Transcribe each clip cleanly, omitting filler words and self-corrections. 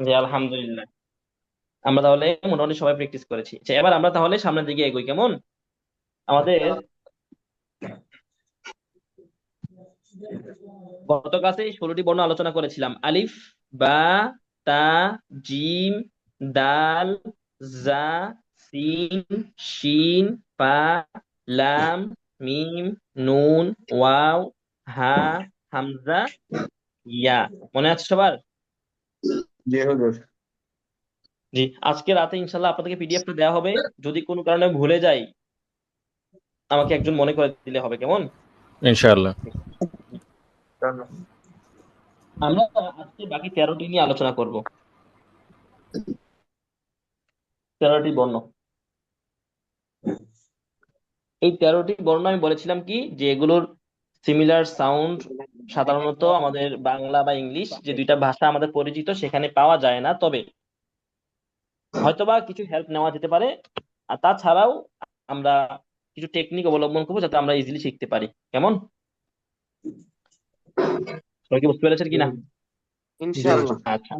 জি আলহামদুলিল্লাহ। আমরা তাহলে মোটামুটি সবাই প্র্যাকটিস করেছি। আচ্ছা, এবার আমরা তাহলে সামনের দিকে এগোই কেমন? আমাদের গত ক্লাসে 16টি বর্ণ আলোচনা করেছিলাম: আলিফ, বা, তা, জিম, দাল, জা, সিন, শিন, ফা, লাম, মিম, নুন, ওয়াও, হা, হামজা, ইয়া। মনে আছে সবার? জি হুজুর। জি। আজকে রাতে ইনশাল্লাহ আপনাদেরকে পিডিএফটা দেওয়া হবে। যদি কোনো কারণে ভুলে যাই, আমাকে একজন মনে করে দিলে হবে কেমন? ইনশাআল্লাহ। আমরা আজকে বাকি 13টি নিয়ে আলোচনা করব। 13টি বর্ণ। এই 13টি বর্ণ আমি বলেছিলাম কি, যে এগুলোর সিমিলার সাউন্ড সাধারণত আমাদের বাংলা বা ইংলিশ, যে দুইটা ভাষা আমাদের পরিচিত, সেখানে পাওয়া যায় না। তবে হয়তোবা কিছু হেল্প নেওয়া যেতে পারে। আর তাছাড়াও আমরা কিছু টেকনিক অবলম্বন করবো যাতে আমরা ইজিলি শিখতে পারি কেমন। সবাই কি বুঝতে পেরেছেন কিনা? জি ইনশাআল্লাহ। হুজুর। আচ্ছা।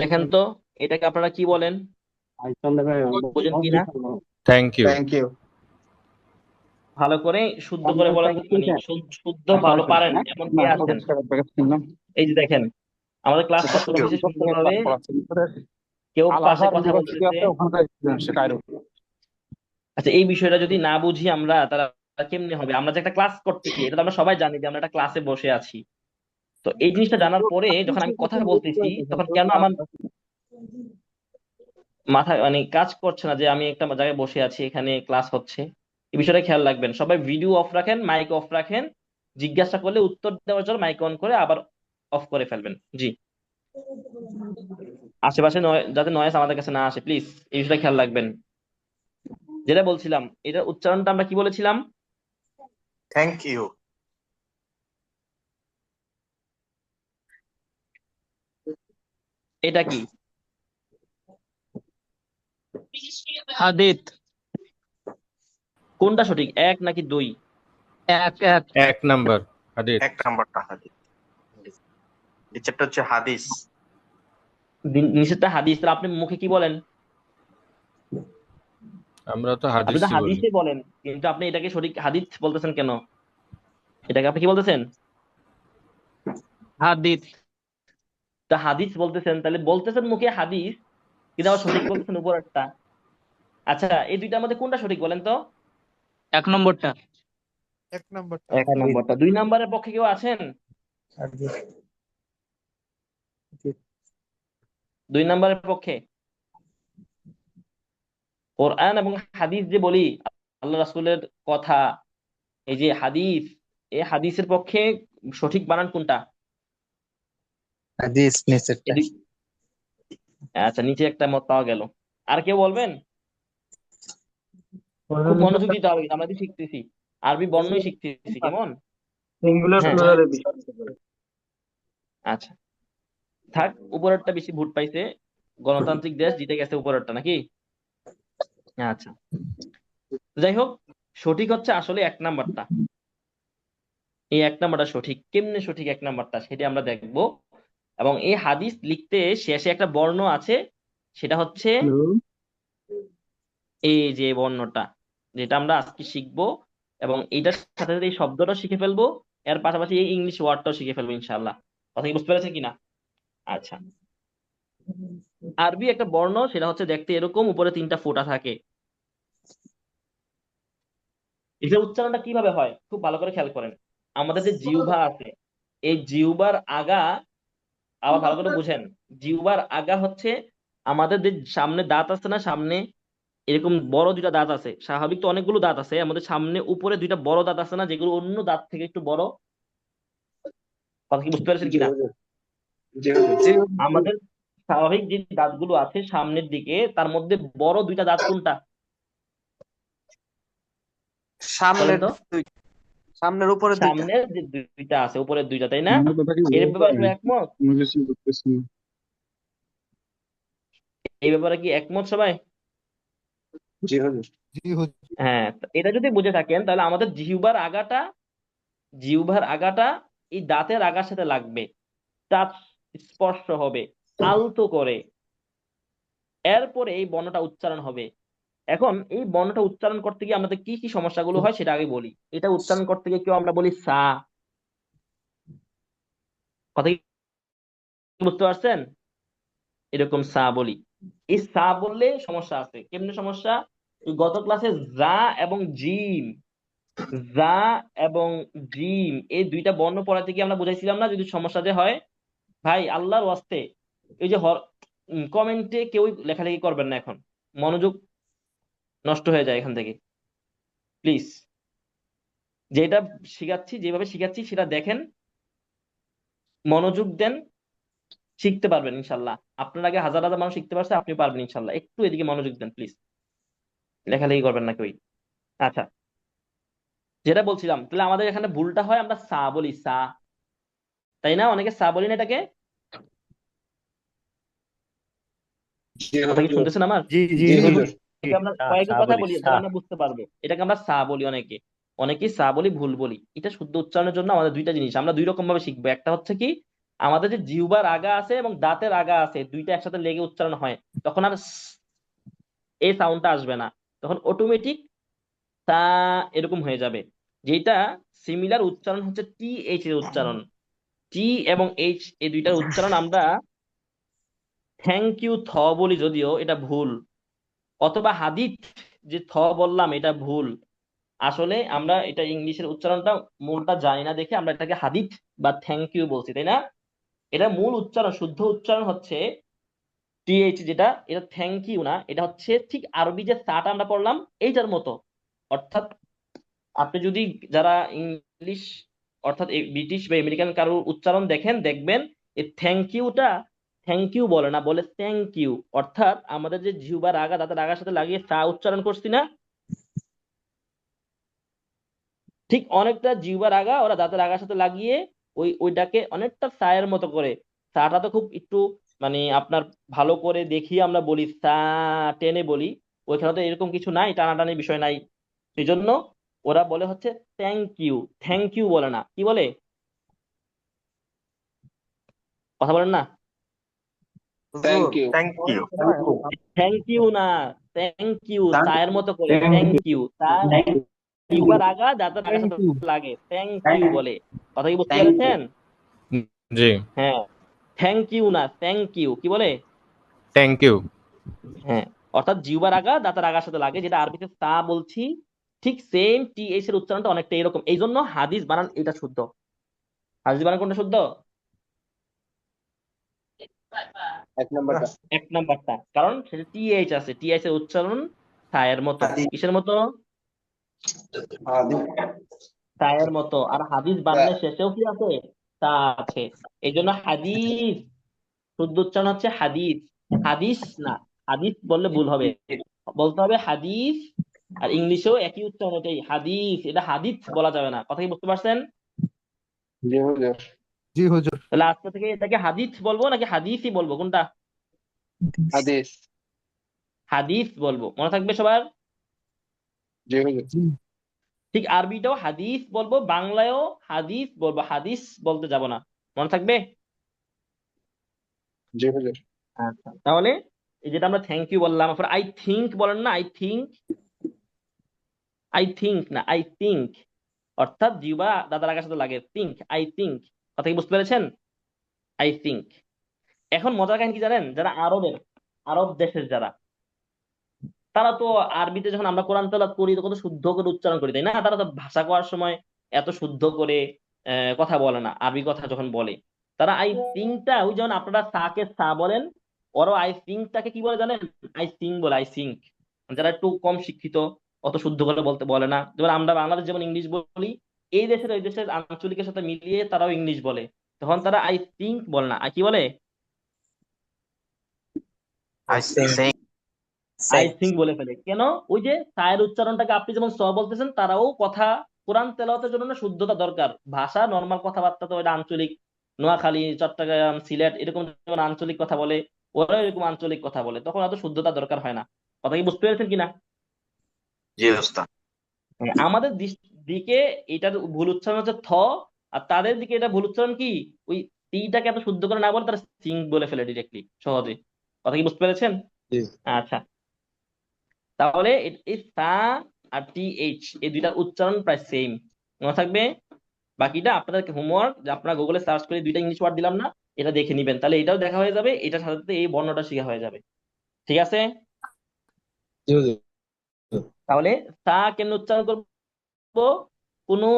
দেখেন তো, এটাকে আপনারা কি বলেন, বোঝেন কিনা? Thank you. Thank you. ভালো করে শুদ্ধ করে বলেন তো, মানে শুদ্ধ ভালো পারেন এমন কে আছেন? এই যে দেখেন, আমাদের ক্লাস থ্যাংক কত ইউ। হয়েছে সুন্দরভাবে। কেউ পাশে কথা বলতেছে। আচ্ছা, এই বিষয়টা যদি না বুঝি আমরা, তারা কেমনে হবে? আমরা যে একটা ক্লাস করতেছি, এটা তো আমরা সবাই জানি যে আমরা একটা ক্লাসে বসে আছি। তো এই জিনিসটা জানার পরে যখন আমি কথা বলতেছি, তখন কেন আমার মাথায় মানে কাজ করছে না যে আমি একটা জায়গায় বসে আছি, এখানে ক্লাস হচ্ছে? এই বিষয়টা খেয়াল রাখবেন। সবাই ভিডিও অফ রাখেন, মাইক অফ রাখেন। জিজ্ঞাসা করলে উত্তর দেওয়ার জন্য মাইক অন করে আবার অফ করে ফেলবেন। জি। আশেপাশে যাতে নয়েজ আমাদের কাছে না আসে, প্লিজ এই বিষয়টা খেয়াল রাখবেন। যেটা বলছিলাম, এটার উচ্চারণটা আমরা কি বলেছিলাম? Thank you. এটা কি? হাদিদ। কোনটা সঠিক, এক নাকি দুই? এক এক। 1 নাম্বার হাদিস। এক নাম্বারটা হাদিস। এই চ্যাপ্টার হচ্ছে হাদিস। নিষেধটা হাদিস, তাহলে আপনি মুখে কি বলেন? আমরা তো আপনি তো হাদিসই বলি। হাদিসে বলেন, কিন্তু আপনি এটাকে সঠিক হাদিস বলতেছেন কেন? এটাকে আপনি কি বলতেছেন? হাদিদ। তা হাদিস বলতেছেন, তাহলে বলতেছেন মুখে হাদিস, কিন্তু আবার সঠিক বলতেছেন উপরেরটা। আচ্ছা, এই দুইটার মধ্যে কোনটা সঠিক বলেন তো? এক নম্বরটা। এক নাম্বারটা। এক নম্বরটা। 2 নম্বরের পক্ষে কেউ আছেন? 2 নম্বরের পক্ষে? কোরআন এবং হাদিস যে বলি, আল্লাহ রাসূলের কথা, এই যে হাদিস, এই হাদিসের পক্ষে সঠিক বানান কোনটা? হাদিস নিচেরটা। এই দুই। আচ্ছা, নিচে একটা মত পাওয়া গেল। আর কেউ বলবেন? খুব মনোযোগ দিতে হবে, কিন্তু আমরা তো শিখতেছি, আরবি বর্ণই শিখতেছি কেমন। সিঙ্গুলার হ্যাঁ। প্লুরালের বিষয়। আচ্ছা, থাক, উপরেরটা বেশি ভোট পাইছে, গণতান্ত্রিক দেশ জিতে গেছে উপরেরটা নাকি। আচ্ছা, যাই হোক, সঠিক হচ্ছে আসলে 1 নাম্বারটা। এই 1 নাম্বারটা সঠিক। কেমনে সঠিক 1 নাম্বারটা, সেটা আমরা দেখবো। এবং এই হাদিস লিখতে শেষে একটা বর্ণ আছে, সেটা হচ্ছে এই যে বর্ণটা, যেটা আমরা আজকে শিখবো। এবং এটার সাথে সাথে এই শব্দটা শিখে ফেলবো, এর পাশাপাশি এই ইংলিশ ওয়ার্ডটাও শিখে ফেলবো ইনশাআল্লাহ। কথা কি বুঝতে পেরেছেন কিনা? আচ্ছা। আরবি একটা বর্ণ, সেটা হচ্ছে দেখতে এরকম, উপরে 3টা ফোঁটা থাকে। এটার উচ্চারণটা কিভাবে হয় খুব ভালো করে খেয়াল করেন। আমাদের যে জিহ্বা আছে, এই জিহ্বার আগা, আবার ভালো করে বুঝেন, জিহ্বার আগা হচ্ছে আমাদের যে সামনে দাঁত আছে না, সামনে এরকম বড় 2টা দাঁত আছে। স্বাভাবিক তো অনেকগুলো দাঁত আছে, আমাদের সামনে উপরে 2টা বড় দাঁত আছে না, যেগুলো অন্য দাঁত থেকে একটু বড়। কথা কি বুঝতে পেরেছেন জি কিনা? হুজুর। জি হুজুর। জি। আমাদের স্বাভাবিক যে দাঁতগুলো আছে সামনের দিকে, তার মধ্যে বড় 2টা দাঁত কোনটা বলেন সামনের তো? দুই, সামনের উপরে দুইটা। সামনের যে 2টা আছে, উপরের 2টা, তাই না? এর ব্যাপারে সবাই একমত? এই ব্যাপারে কি একমত সবাই? জি হুজুর। জি হুজুর। হ্যাঁ, তো এটা যদি বুঝে থাকেন, তাহলে আমাদের জিহ্বার আগাটা এই দাঁতের আগার সাথে লাগবে, টাচ, স্পর্শ হবে, আলতো করে, এরপরে এই বর্ণটা উচ্চারণ হবে। এখন এই বর্ণটা উচ্চারণ করতে গিয়ে আমাদের কি কি সমস্যাগুলো হয় সেটা আগে বলি। এটা উচ্চারণ করতে গিয়ে কেউ আমরা বলি সা, কথা কি বুঝতে পারছেন? এরকম সা বলি। এই সা বললে সমস্যা আছে। কেমনে সমস্যা? ওই গত ক্লাসে যা এবং জিম, যা এবং জিম এই দুইটা বর্ণ পড়াতে গিয়ে আমরা বুঝাইছিলাম না যদি সমস্যা যে হয়? ভাই আল্লাহর ওয়াস্তে এই যে কমেন্টে কেউ লেখালেখি করবেন না এখন, মনোযোগ নষ্ট হয়ে যায় এখান থেকে, প্লিজ। যেটা শিখাচ্ছি, যেভাবে শিখাচ্ছি সেটা দেখেন, মনোযোগ দেন, শিখতে পারবেন ইনশাল্লাহ। আপনার আগে হাজার হাজার মানুষ শিখতে পারছে, আপনি পারবেন ইনশাল্লাহ। একটু এদিকে মনোযোগ দেন প্লিজ, লেখালেখি করবেন না কেউ। আচ্ছা, যেটা বলছিলাম, তাহলে আমাদের এখানে ভুলটা হয়, আমরা সা বলি, সা, তাই না? অনেকে সা বলি না এটাকে, জি কথা কি হুজুর। শুনতেছেন আমার? জি জি জি হুজুর, হুজুর। এটাকে আমরা সা কয়েকটা সা কথা বলি বলি, সা। তাহলে আমরা বুঝতে পারবো। এটাকে আমরা সা বলি, অনেকে অনেকেই সা বলি, ভুল বলি। এটা শুদ্ধ উচ্চারণের জন্য আমাদের দুইটা জিনিস আমরা দুই রকম ভাবে শিখবো। একটা হচ্ছে কি, আমাদের যে জিহ্বার আগা আছে এবং দাঁতের আগা আছে, দুইটা একসাথে লেগে উচ্চারণ হয়, তখন আর এই সাউন্ডটা আসবে না, তখন অটোমেটিক তা এরকম হয়ে যাবে। যেটা সিমিলার উচ্চারণ হচ্ছে টি এইচ এর উচ্চারণ। টি এবং এইচ এই দুইটার উচ্চারণ আমরা থ্যাংক ইউ থ বলি, যদিও এটা ভুল, অথবা হাদিত যে থ বললাম এটা ভুল। আসলে আমরা এটা ইংলিশের উচ্চারণটা মূলটা জানি না দেখে আমরা এটাকে হাদিত বা থ্যাংক ইউ বলছি, তাই না? এটা মূল উচ্চারণ, শুদ্ধ উচ্চারণ হচ্ছে টিএইচ, যেটা এটা থ্যাংক ইউ না, এটা হচ্ছে ঠিক আরবি যে সাটা আমরা পড়লাম এইটার মতো। অর্থাৎ আপনি যদি যারা ইংলিশ অর্থাৎ ব্রিটিশ বা আমেরিকান কারোর উচ্চারণ দেখেন, দেখবেন এই থ্যাংক ইউটা থ্যাংক ইউ বলে না, বলে থ্যাংক ইউ। অর্থাৎ আমাদের যে জিহ্বার আগা দাঁতের আগার সাথে লাগিয়ে সা উচ্চারণ করছি না, ঠিক অনেকটা জিহ্বার আগা ওরা দাঁতের আগার সাথে লাগিয়ে ওইটাকে অনেকটা সায়ের মতো করে। সাটা তো খুব একটু মানে আপনার ভালো করে দেখিয়ে আমরা বলি, সা টেনে বলি, ওইখানে তো এরকম কিছু নাই, টানাটানির বিষয় নাই। সেই জন্য ওরা বলে হচ্ছে থ্যাংক ইউ, থ্যাংক ইউ বলে না, কি বলে? কথা বলেন না, thank you. Thank you. Thank you না, থ্যাংক ইউ, সায়ের মতো করে থ্যাংক ইউ, তা জিহ্বার আগা দাঁতের আগার সাথে লাগে, থ্যাংক ইউ বলে। কথা কি বুঝতে পেরেছেন? জি, হ্যাঁ, থ্যাংক ইউ না, থ্যাংক ইউ, কি বলে? Thank you. হ্যাঁ, অর্থাৎ জিহ্বার আগা দাঁতের আগার সাথে লাগে, যেটা আরবিতে তা বলছি, ঠিক সেম টি এইচ এর উচ্চারণটা অনেকটা এরকম। এই জন্য হাদিস বানান এটা শুদ্ধ। হাদিস বানান কোনটা শুদ্ধ? এক নাম্বারটা। এক নাম্বারটা, কারণ সেটা টি এইচ আছে, টি এইচ এর উচ্চারণ ছায়ের মতো। কিসের মতো? হাদিস। ছায়ের মতো। আর হাদিস বানানের শেষেও কি আছে? তা আছে। এই জন্য হাদিস শুদ্ধ উচ্চারণ হচ্ছে হাদিস, হাদিস না। হাদিস বললে ভুল হবে, বলতে হবে হাদিস। আর ইংলিশেও একই উচ্চারণ, এটাই হাদিস, এটা হাদিস বলা যাবে না। কথা কি বুঝতে পারছেন? জি হুজুর। জি হুজুর। তাহলে আজকে থেকে এটাকে হাদিস বলবো নাকি হাদিসই বলবো, কোনটা? হাদিস। হাদিস বলবো, মনে থাকবে সবার। জি হুজুর। জি ঠিক আরবিটাও হাদিস বলবো, বাংলায়ও হাদিস বলবো, হাদিস বলতে যাব না, মনে থাকবে। জি হুজুর। আচ্ছা, তাহলে এই যেটা আমরা থ্যাংক ইউ বললাম, আই থিংক বলেন না, আই থিংক, আই থিংক না, আই থিংক। অর্থাৎ জিহ্বা দাদার আগার সাথে লাগে, থিংক, আই থিংক। কথা কি বুঝতে পেরেছেন? I think. এখন মজার কাহিনী কি জানেন? যারা আরব দেশের যারা, তারা তো আরবিতে যখন আমরা কোরআন তেলাওয়াত করি তখন তো শুদ্ধ করে উচ্চারণ করি, তাই না? তারা তো ভাষা করার সময় এত শুদ্ধ করে কথা বলে না। আরবি কথা যখন বলে, তারা আই থিংকটা, ওই যেমন আপনারা সাকে সা বলেন, ওরাও আই থিংকটাকে কি বলে জানেন? আই সিং বলে, আই সিঙ্ক। যারা একটু কম শিক্ষিত, অত শুদ্ধ করে বলতে বলে না। যেমন আমরা বাংলাদেশ যেমন ইংলিশ বলি, এই দেশের ওই দেশের আঞ্চলিকের সাথে মিলিয়ে তারাও ইংলিশ বলে, তখন তারা আই থিংক বলে না, আর কি বলে? I sing. আই থিংক বলে ফেলে। কেন? ওই যে সায়ের উচ্চারণটাকে আপনি যেমন স বলতেছেন, তারাও কথা কোরআন তেলাওয়াতের জন্য না শুদ্ধতা দরকার। ভাষা নর্মাল কথাবার্তা তো এটা আঞ্চলিক, নোয়াখালী, চট্টগ্রাম, সিলেট এরকম যেমন আঞ্চলিক কথা বলে, ওরা এরকম আঞ্চলিক কথা বলে, তখন এত শুদ্ধতা দরকার হয় না। কথা কি বুঝতে পেরেছেন কিনা? জি ওস্তাদ। আমাদের দিকে এটার ভুল উচ্চারণ হচ্ছে থ, আর তাদের দিকে এটা ভুল উচ্চারণ কি, ওই টিটাকে এত শুদ্ধ করে না বলে তারা সিং বলে ফেলে ডিরেক্টলি সহজে। কথা কি বুঝতে পেরেছেন? জি আচ্ছা, তাহলে এই সা আর টি এইচ এই দুইটার উচ্চারণ প্রায় সেম, মনে থাকবে। বাকিটা আপনাদের হোমওয়ার্ক, যে আপনারা গুগলে সার্চ করে দুইটা ইংলিশ ওয়ার্ড দিলাম না, এটা দেখে নিবেন, তাহলে এটাও দেখা হয়ে যাবে, এটার সাথে সাথে এই বর্ণটা শেখা হয়ে যাবে। ঠিক আছে? জি হুজুর। তাহলে সা কেমনে উচ্চারণ করবো, কোনো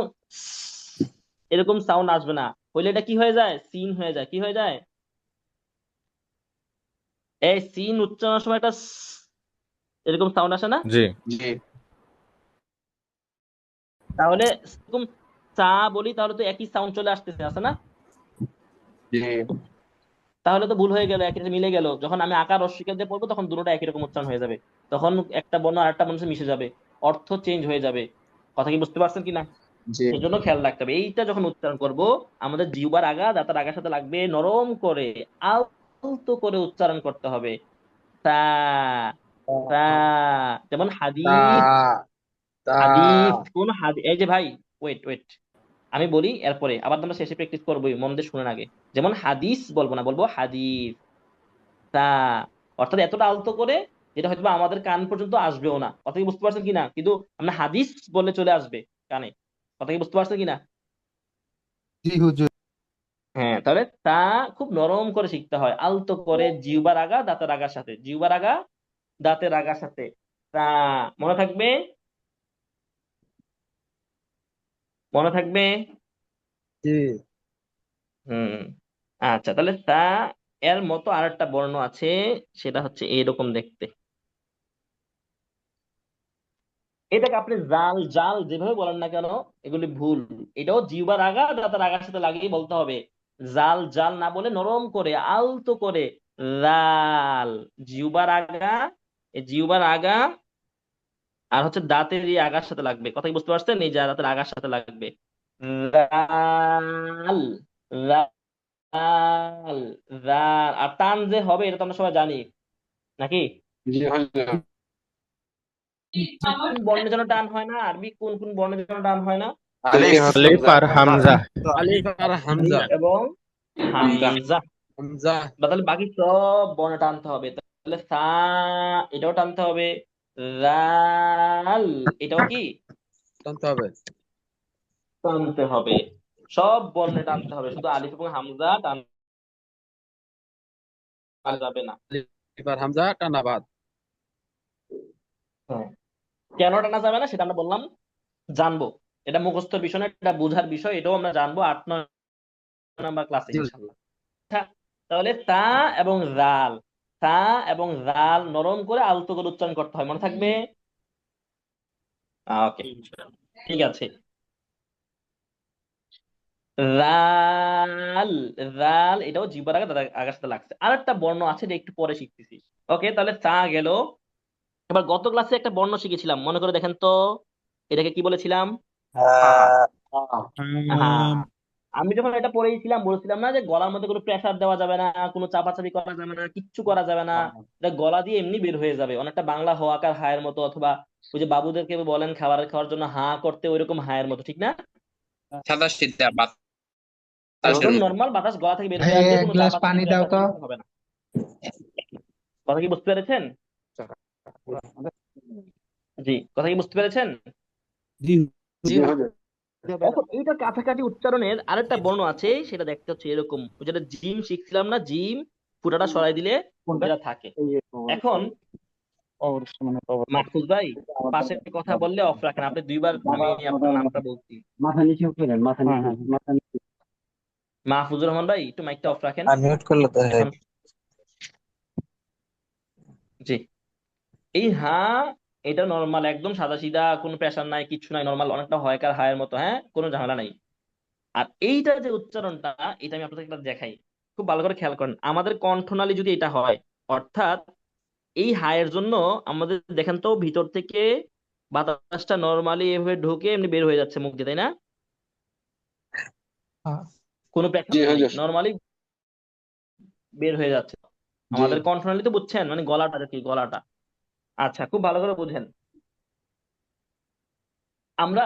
এরকম সাউন্ড আসবে না, হইলে এটা কি হয়ে যায়, সিন হয়ে যায়। কি হয়ে যায়? এই সিন উচ্চারণের সময় একটা এরকম সাউন্ড আসে না? জি জি তাহলে এরকম চা বলি, তাহলে তো একই সাউন্ড চলে আসতেছে, আছে না? জি তাহলে তো ভুল হয়ে গেল, একই সাথে মিলে গেল। যখন আমি আকার রস্বইকার দিয়ে পড়বো তখন দুটোটা একই রকম উচ্চারণ হয়ে যাবে, তখন একটা বর্ণ আরেকটা বর্ণের সাথে মিশে যাবে, অর্থ চেঞ্জ হয়ে যাবে। কথা কি বুঝতে পারছেন কিনা? জি সেই জন্য খেয়াল রাখতে হবে, এইটা যখন উচ্চারণ করব আমাদের জিহ্বার আগা দাঁতের আগার সাথে লাগবে, নরম করে আলতো করে উচ্চারণ করতে হবে। তা তা, যেমন তা হাদিস। তা হাদিস কোন হাদিস, এই যে ভাই, ওয়েট ওয়েট, আমি বলি এরপরে আবার আমরা শেষে প্র্যাকটিস করবোই, মন দিয়ে শুনেন আগে। যেমন হাদিস বলবো না, বলবো হাদিস। তা, অর্থাৎ এতটা আলতো করে যেটা হয়তো বা আমাদের কান পর্যন্ত আসবেও না। কথা কি বুঝতে পারছেন কিনা? কিন্তু আমরা হাদিস বললে চলে আসবে কানে। কথা কি বুঝতে পারছেন কিনা? জি হুজুর। হ্যাঁ, তাহলে তা খুব নরম করে শিখতে হয়, আলতো করে, জিহ্বার আগা দাঁতের আগার সাথে, জিহ্বার আগা দাঁতের আগার সাথে। তা, মনে থাকবে? মনে থাকবে? জি হুম। আচ্ছা, তাহলে তা এর মতো আরেকটা বর্ণ আছে, সেটা হচ্ছে এইরকম দেখতে। এটাকে আপনি জাল জাল যেভাবে বলেন না কেন, এগুলি ভুল। এটাও জিহ্বার আগা দাঁতের আগার সাথে লাগিয়ে বলতে হবে। জাল জাল না বলে নরম করে আলতো করে জাল, জিহ্বার আগা, এই জিহ্বার আগা আর হচ্ছে দাঁতের এই আগার সাথে লাগবে। কথা কি বুঝতে পারছেন? এই যে দাঁতের আগার সাথে লাগবে, জাল জাল জাল। আর টান যে হবে এটা তো আমরা সবাই জানি নাকি? জি হুজুর। কোন বর্ণের জন্য টান হয় না, আরবি কোন কোন বর্ণের জন্য টান হয় না? আলিফ আলিফ আর হামজা। আলিফ আর হামজা। আলিফ এবং হামজা হামজা। হামজা তাহলে বাকি সব বর্ণ টানতে হবে। তাহলে সা এটাও টানতে হবে, জাল এটাও কি টানতে হবে। টানতে হবে, সব বর্ণে টানতে হবে, শুধু আলিফ এবং হামজা টানা যাবে না। আলিফ আর হামজা টানা বাদ। হ্যাঁ, কেন টানা যাবে না সেটা আমরা বললাম, জানবো। এটা মুখস্থর বিষয় না, এটা বোঝার বিষয়, এটাও আমরা জানবো 8-9 নাম্বার ক্লাসে জি ইনশাল্লাহ। আচ্ছা, তাহলে তা এবং জাল, তা এবং জাল নরম করে আলতো করে উচ্চারণ করতে হয়, মনে থাকবে? ওকে, ঠিক আছে। রাল, রাল এটাও জিহ্বার আগে দাঁতের আগার সাথে লাগছে। আর একটা বর্ণ আছে, এটা একটু পরে শিখতেছি। ওকে, তাহলে তা গেল। এবার গত ক্লাসে একটা বর্ণ শিখেছিলাম, মনে করে দেখেন তো, এটাকে কি বলেছিলাম? হা হা হ্যাঁ, আমি যখন এটা পড়েছিলাম বলেছিলাম না যে গলার মধ্যে কোনো প্রেসার দেওয়া যাবে না, কোনো চাপাচাপি করা যাবে না, কিচ্ছু করা যাবে না, এটা গলা দিয়ে এমনি বের হয়ে যাবে, অনেকটা বাংলা হ আকার হায়ের মতো, অথবা ওই যে বাবুদেরকে বলেন খাবার খাওয়ার জন্য হা করতে, ওইরকম হায়ের মতো, ঠিক না? সাদা সিধা বাতাসের একদম মতো। নর্মাল বাতাস গলা থেকে বের ভাই হয়ে আসবে, এক কোনো গ্লাস চাপাচাপি পানি দাও প্রেসার তো। কিচ্ছু হবে না। কথা কি বুঝতে পেরেছেন? জি, কথা কি বুঝতে পেরেছেন? জি জি হুজুর। হুজুর। এখন এইটা কাছাকাছি উচ্চারণের আরেকটা বর্ণ আছে, সেটা দেখতে হচ্ছে এরকম, ওই যেটা জিম শিখছিলাম না, জিম ফুটাটা সরাই দিলে যেটা থাকে। এখন মাহফুজ ভাই, পাশে কথা বললে অফ রাখেন, আপনি দুইবার আমি আপনার নামটা বলছি। মাথা নিচু করেন, মাথা নিচু, মাথা নিচু। মাহফুজুর রহমান ভাই, একটু মাইকটা অফ রাখেন আর মিউট করলে তো হয়। এখন। জি, এই হা এটা নর্মাল, একদম সাদা সিধা, কোনো প্রেশার নাই, কিছু নাই, নর্মাল, অনেকটা হয়কার হায়ের মতো, হ্যাঁ, কোনো ঝামেলা নাই। আর এইটা যে উচ্চারণটা, এটা আমি আপনাদের একটা দেখাই, খুব ভালো করে খেয়াল করেন। আমাদের কণ্ঠনালী যদি এটা হয়, অর্থাৎ এই হায়ের জন্য আমাদের দেখেন তো ভিতর থেকে বাতাসটা নর্মালি এভাবে ঢুকে এমনি বের হয়ে যাচ্ছে মুখ দিয়ে, তাই না? কোনো জি প্রেশার নেই, হুজুর। নর্মালি বের হয়ে যাচ্ছে। জি আমাদের কণ্ঠনালী তো বুঝছেন, মানে গলাটা আর কি, গলাটা। আচ্ছা, খুব ভালো করে বুঝেন। আমরা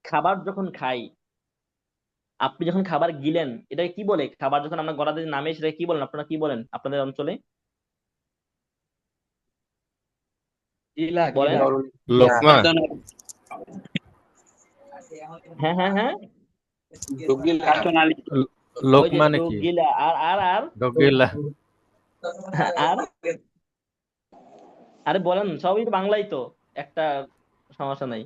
খাবার যখন খাই, আপনি যখন খাবার গিলেন এটাকে কি বলে? খাবার যখন আপনার গলাতে নামে সেটাকে কি বলেন? আপনারা কি বলেন আপনাদের অঞ্চলে? গিলা বলেন। গিলা লোকমা হ্যাঁ হ্যাঁ হ্যাঁ, গিলা কাষ্টনালী। ল- ওই যে লোক মানে ডোক কি? গিলা। আর আর আর ডগিলা। আর আরে বলেন, সবই তো বাংলাই তো, একটা সমস্যা নাই।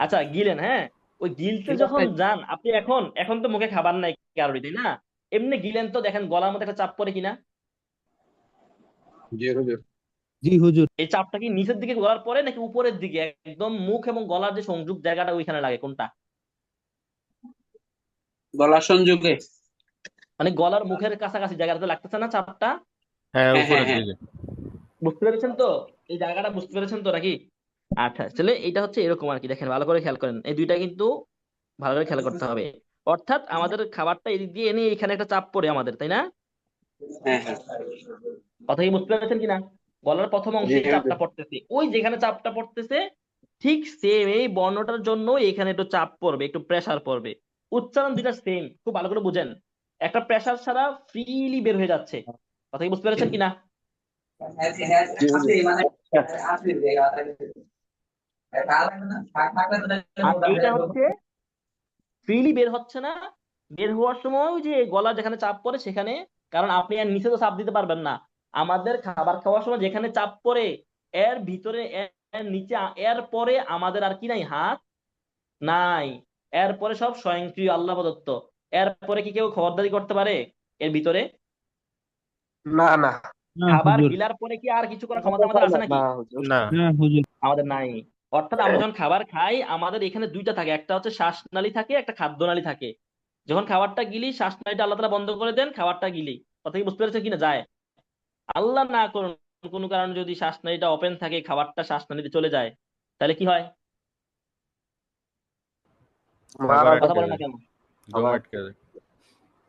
আচ্ছা গিলেন, হ্যাঁ। ওই গিলতে যখন যান আপনি, এখন এখন তো মুখে খাবার নাই কারোরই, তাই না? এমনি গিলেন তো দেখেন গলার মধ্যে একটা চাপ পড়ে কিনা। জি হুজুর জি হুজুর। এই চাপটা কি নিচের দিকে গলার পরে নাকি উপরের দিকে, একদম মুখ এবং গলার যে সংযোগ জায়গাটা ওইখানে লাগে, কোনটা? গলার সংযোগে। মানে গলার মুখের কাছাকাছি জায়গাটাতে লাগতেছে না চাপটা? হ্যাঁ, হ্যাঁ হ্যাঁ উপরের হ্যাঁ। দিকে। বুঝতে পেরেছেন তো? এই জায়গাটা বুঝতে পেরেছেন তো নাকি? আচ্ছা তাহলে এটা হচ্ছে এরকম আর কি, দেখেন ভালো করে খেয়াল করেন, এই দুইটা কিন্তু ভালো করে খেয়াল করতে হবে। অর্থাৎ আমাদের খাবারটা এদিক দিয়ে এনে এখানে একটা চাপ পড়ে আমাদের, তাই না? হ্যাঁ হ্যাঁ। কথা কি বুঝতে পেরেছেন কিনা? গলার প্রথম জি অংশে এই চাপটা হুজুর পড়তেছে, ওই যেখানে চাপটা পড়তেছে ঠিক সেম এই বর্ণটার জন্য এখানে একটু চাপ পড়বে, একটু প্রেসার পড়বে। উচ্চারণ দুইটা সেম, খুব ভালো করে বুঝেন। একটা প্রেসার ছাড়া ফ্রিলি বের হয়ে যাচ্ছে। কথা কি বুঝতে পেরেছেন কিনা? জি হুজুর আর এইটা হচ্ছে ফ্রিলি বের হচ্ছে না। বের হওয়ার সময় ওই যে গলা যেখানে চাপ পড়ে সেখানে, কারণ আপনি এর নিচে তো চাপ দিতে পারবেন না। আমাদের খাবার খাওয়ার সময় যেখানে চাপ পড়ে এর ভিতরে, এর নিচে, এর পরে আমাদের আর কি নাই? হাত নাই। এরপরে সব স্বয়ংক্রিয় আল্লাহ প্রদত্ত। এরপরে কি কেউ খবরদারি করতে পারে এর ভিতরে? না না না খাবার হুজুর। গিলার পরে কি আর কিছু করার ক্ষমতা আমাদের আছে নাকি? না হুজুর না। না হুজুর। আমাদের নাই। অর্থাৎ আমরা যখন খাবার খাই আমাদের এখানে দুইটা থাকে, একটা হচ্ছে শ্বাসনালী থাকে, একটা খাদ্যনালী থাকে। যখন খাবারটা গিলি শ্বাসনালীটা আল্লাহ তাআলা বন্ধ করে দেন, খাবারটা গিলি। কথা কি বুঝতে পেরেছেন কিনা? যায়। আল্লাহ না করুন কোনো কারণে যদি শ্বাসনালীটা ওপেন থাকে, খাবারটা শ্বাসনালীতে চলে যায়, তাহলে কি হয়? খাবার মারা কথা আটকে বলেন না যায়, কেন? দম আবার আটকে যায়।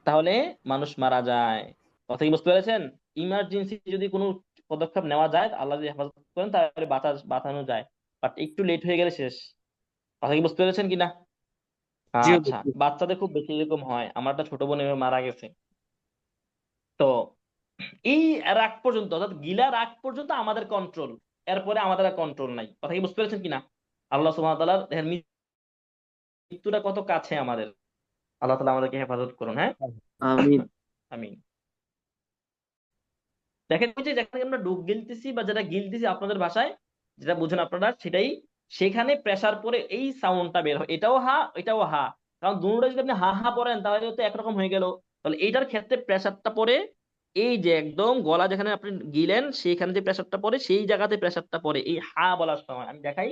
তাহলে মানুষ মারা যায়। কথা কি বুঝতে পেরেছেন? ইমার্জেন্সি যদি কোনো পদক্ষেপ নেওয়া যায়, আল্লাহ যদি হেফাজত করেন তাহলে বাঁচানো যায়। বাট একটু লেট হয়ে গেলে শেষ। কথা কি বুঝতে পেরেছেন কিনা? জি আচ্ছা, হুজুর বাচ্চাদের খুব বেশি এরকম হয়। আমার একটা ছোট বোন এভাবে মারা গেছে। তো এই রাগ পর্যন্ত, অর্থাৎ গিলার আগ পর্যন্ত আমাদের কন্ট্রোল, এরপরে আমাদের আর কন্ট্রোল নাই। কথা কি বুঝতে পেরেছেন কিনা? আল্লাহ সুবহানাহু ওয়া তাআলার দেখেন মৃত্যুটা কত কাছে আমাদের। আল্লাহ তাআলা আমাদেরকে হেফাজত করুন, হ্যাঁ। আমিন। আমিন। দেখেন ওই যে যেখানে আমরা ডুব গিলতেছি বা যেটা গিলতেছি আপনাদের ভাষায় যেটা বুঝেন আপনারা সেটাই, সেখানে প্রেসার পরে এই সাউন্ডটা বের হয়, এটাও হা এটাও হা। কারণ দুটোটা যদি আপনি হা হা পড়েন তাহলে তো একরকম হয়ে গেল। তাহলে এইটার ক্ষেত্রে প্রেসারটা পড়ে এই যে একদম গলা যেখানে আপনি গিলেন সেখানে যে প্রেসারটা পড়ে সেই জায়গাতে প্রেসারটা পড়ে এই হা বলার সময়। আমি দেখাই,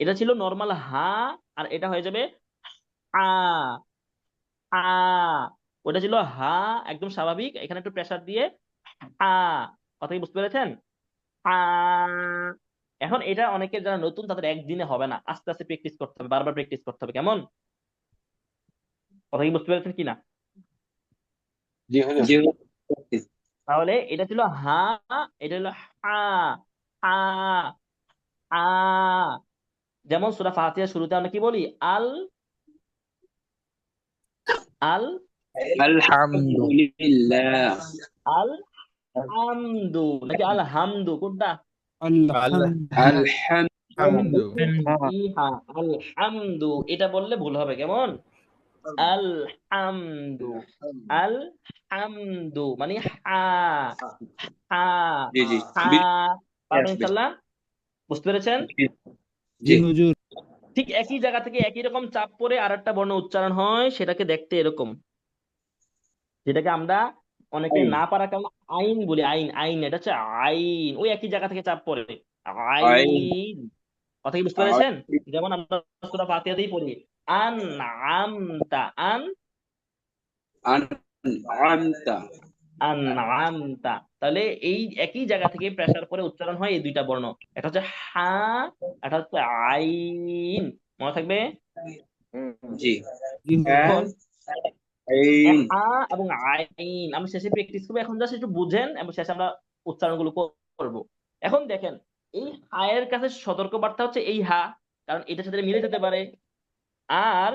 এটা ছিল নর্মাল হা, আর এটা হয়ে যাবে আ। আ, ওটা ছিল হা, একদম স্বাভাবিক, এখানে একটু প্রেসার দিয়ে আ। কথা কি বুঝতে পেরেছেন? আ। এখন এটা অনেকে যারা নতুন তাদের একদিনে হবে না, আস্তে আস্তে প্র্যাকটিস করতে হবে, বারবার প্র্যাকটিস করতে হবে, কেমন? কথা কি বুঝতে পেরেছেন কিনা? জি হুজুর জি হুজুর। তাহলে এটা ছিল হা, এটা হলো হা। আ। আ। যেমন সূরা ফাতিহার শুরুতে আমরা কি বলি? আল আল আলহামদুলিল্লাহ। আল হামদু নাকি আল হামদু, কোনটা? আলহামদুলিল্লাহ। আলহামদু। ই হা, আল হামদু এটা বললে ভুল হবে, কেমন? আল হামদু। আল হামদু মানে হা। হা। জি জি। হা। পারবেন ইনশাল্লাহ? বুঝতে পেরেছেন? জি জি জি। হুজুর। ঠিক একই জায়গা থেকে একই রকম চাপ পড়ে আর একটা বর্ণ উচ্চারণ হয়, সেটাকে দেখতে এরকম, যেটাকে আমরা অনেকে না পারার কারণে আইন বলি। আইন আইন এটা হচ্ছে আইন, ওই একই জায়গা থেকে চাপ পড়ে আইন। আইন। কথা কি বুঝতে পেরেছেন? যেমন আমরা সূরা ফাতিহাতেই পড়ি আন আমতা আন আনআমতা। আনআমতা। তাহলে এই একই জায়গা থেকে প্রেসার করে উচ্চারণ হয় এই দুইটা বর্ণ। এটা হচ্ছে হা, এটা হচ্ছে আইন। মনে থাকবে? জি। জি এখন হুজুর। আইন। হা এবং আইন আমি শেষে প্র্যাকটিস করবো, এখন জাস্ট একটু বুঝেন এবং শেষে আমরা উচ্চারণ গুলো করবো। এখন দেখেন, এই হায়ের কাছে সতর্ক বার্তা হচ্ছে এই হা, কারণ এটার সাথে মিলে যেতে পারে। আর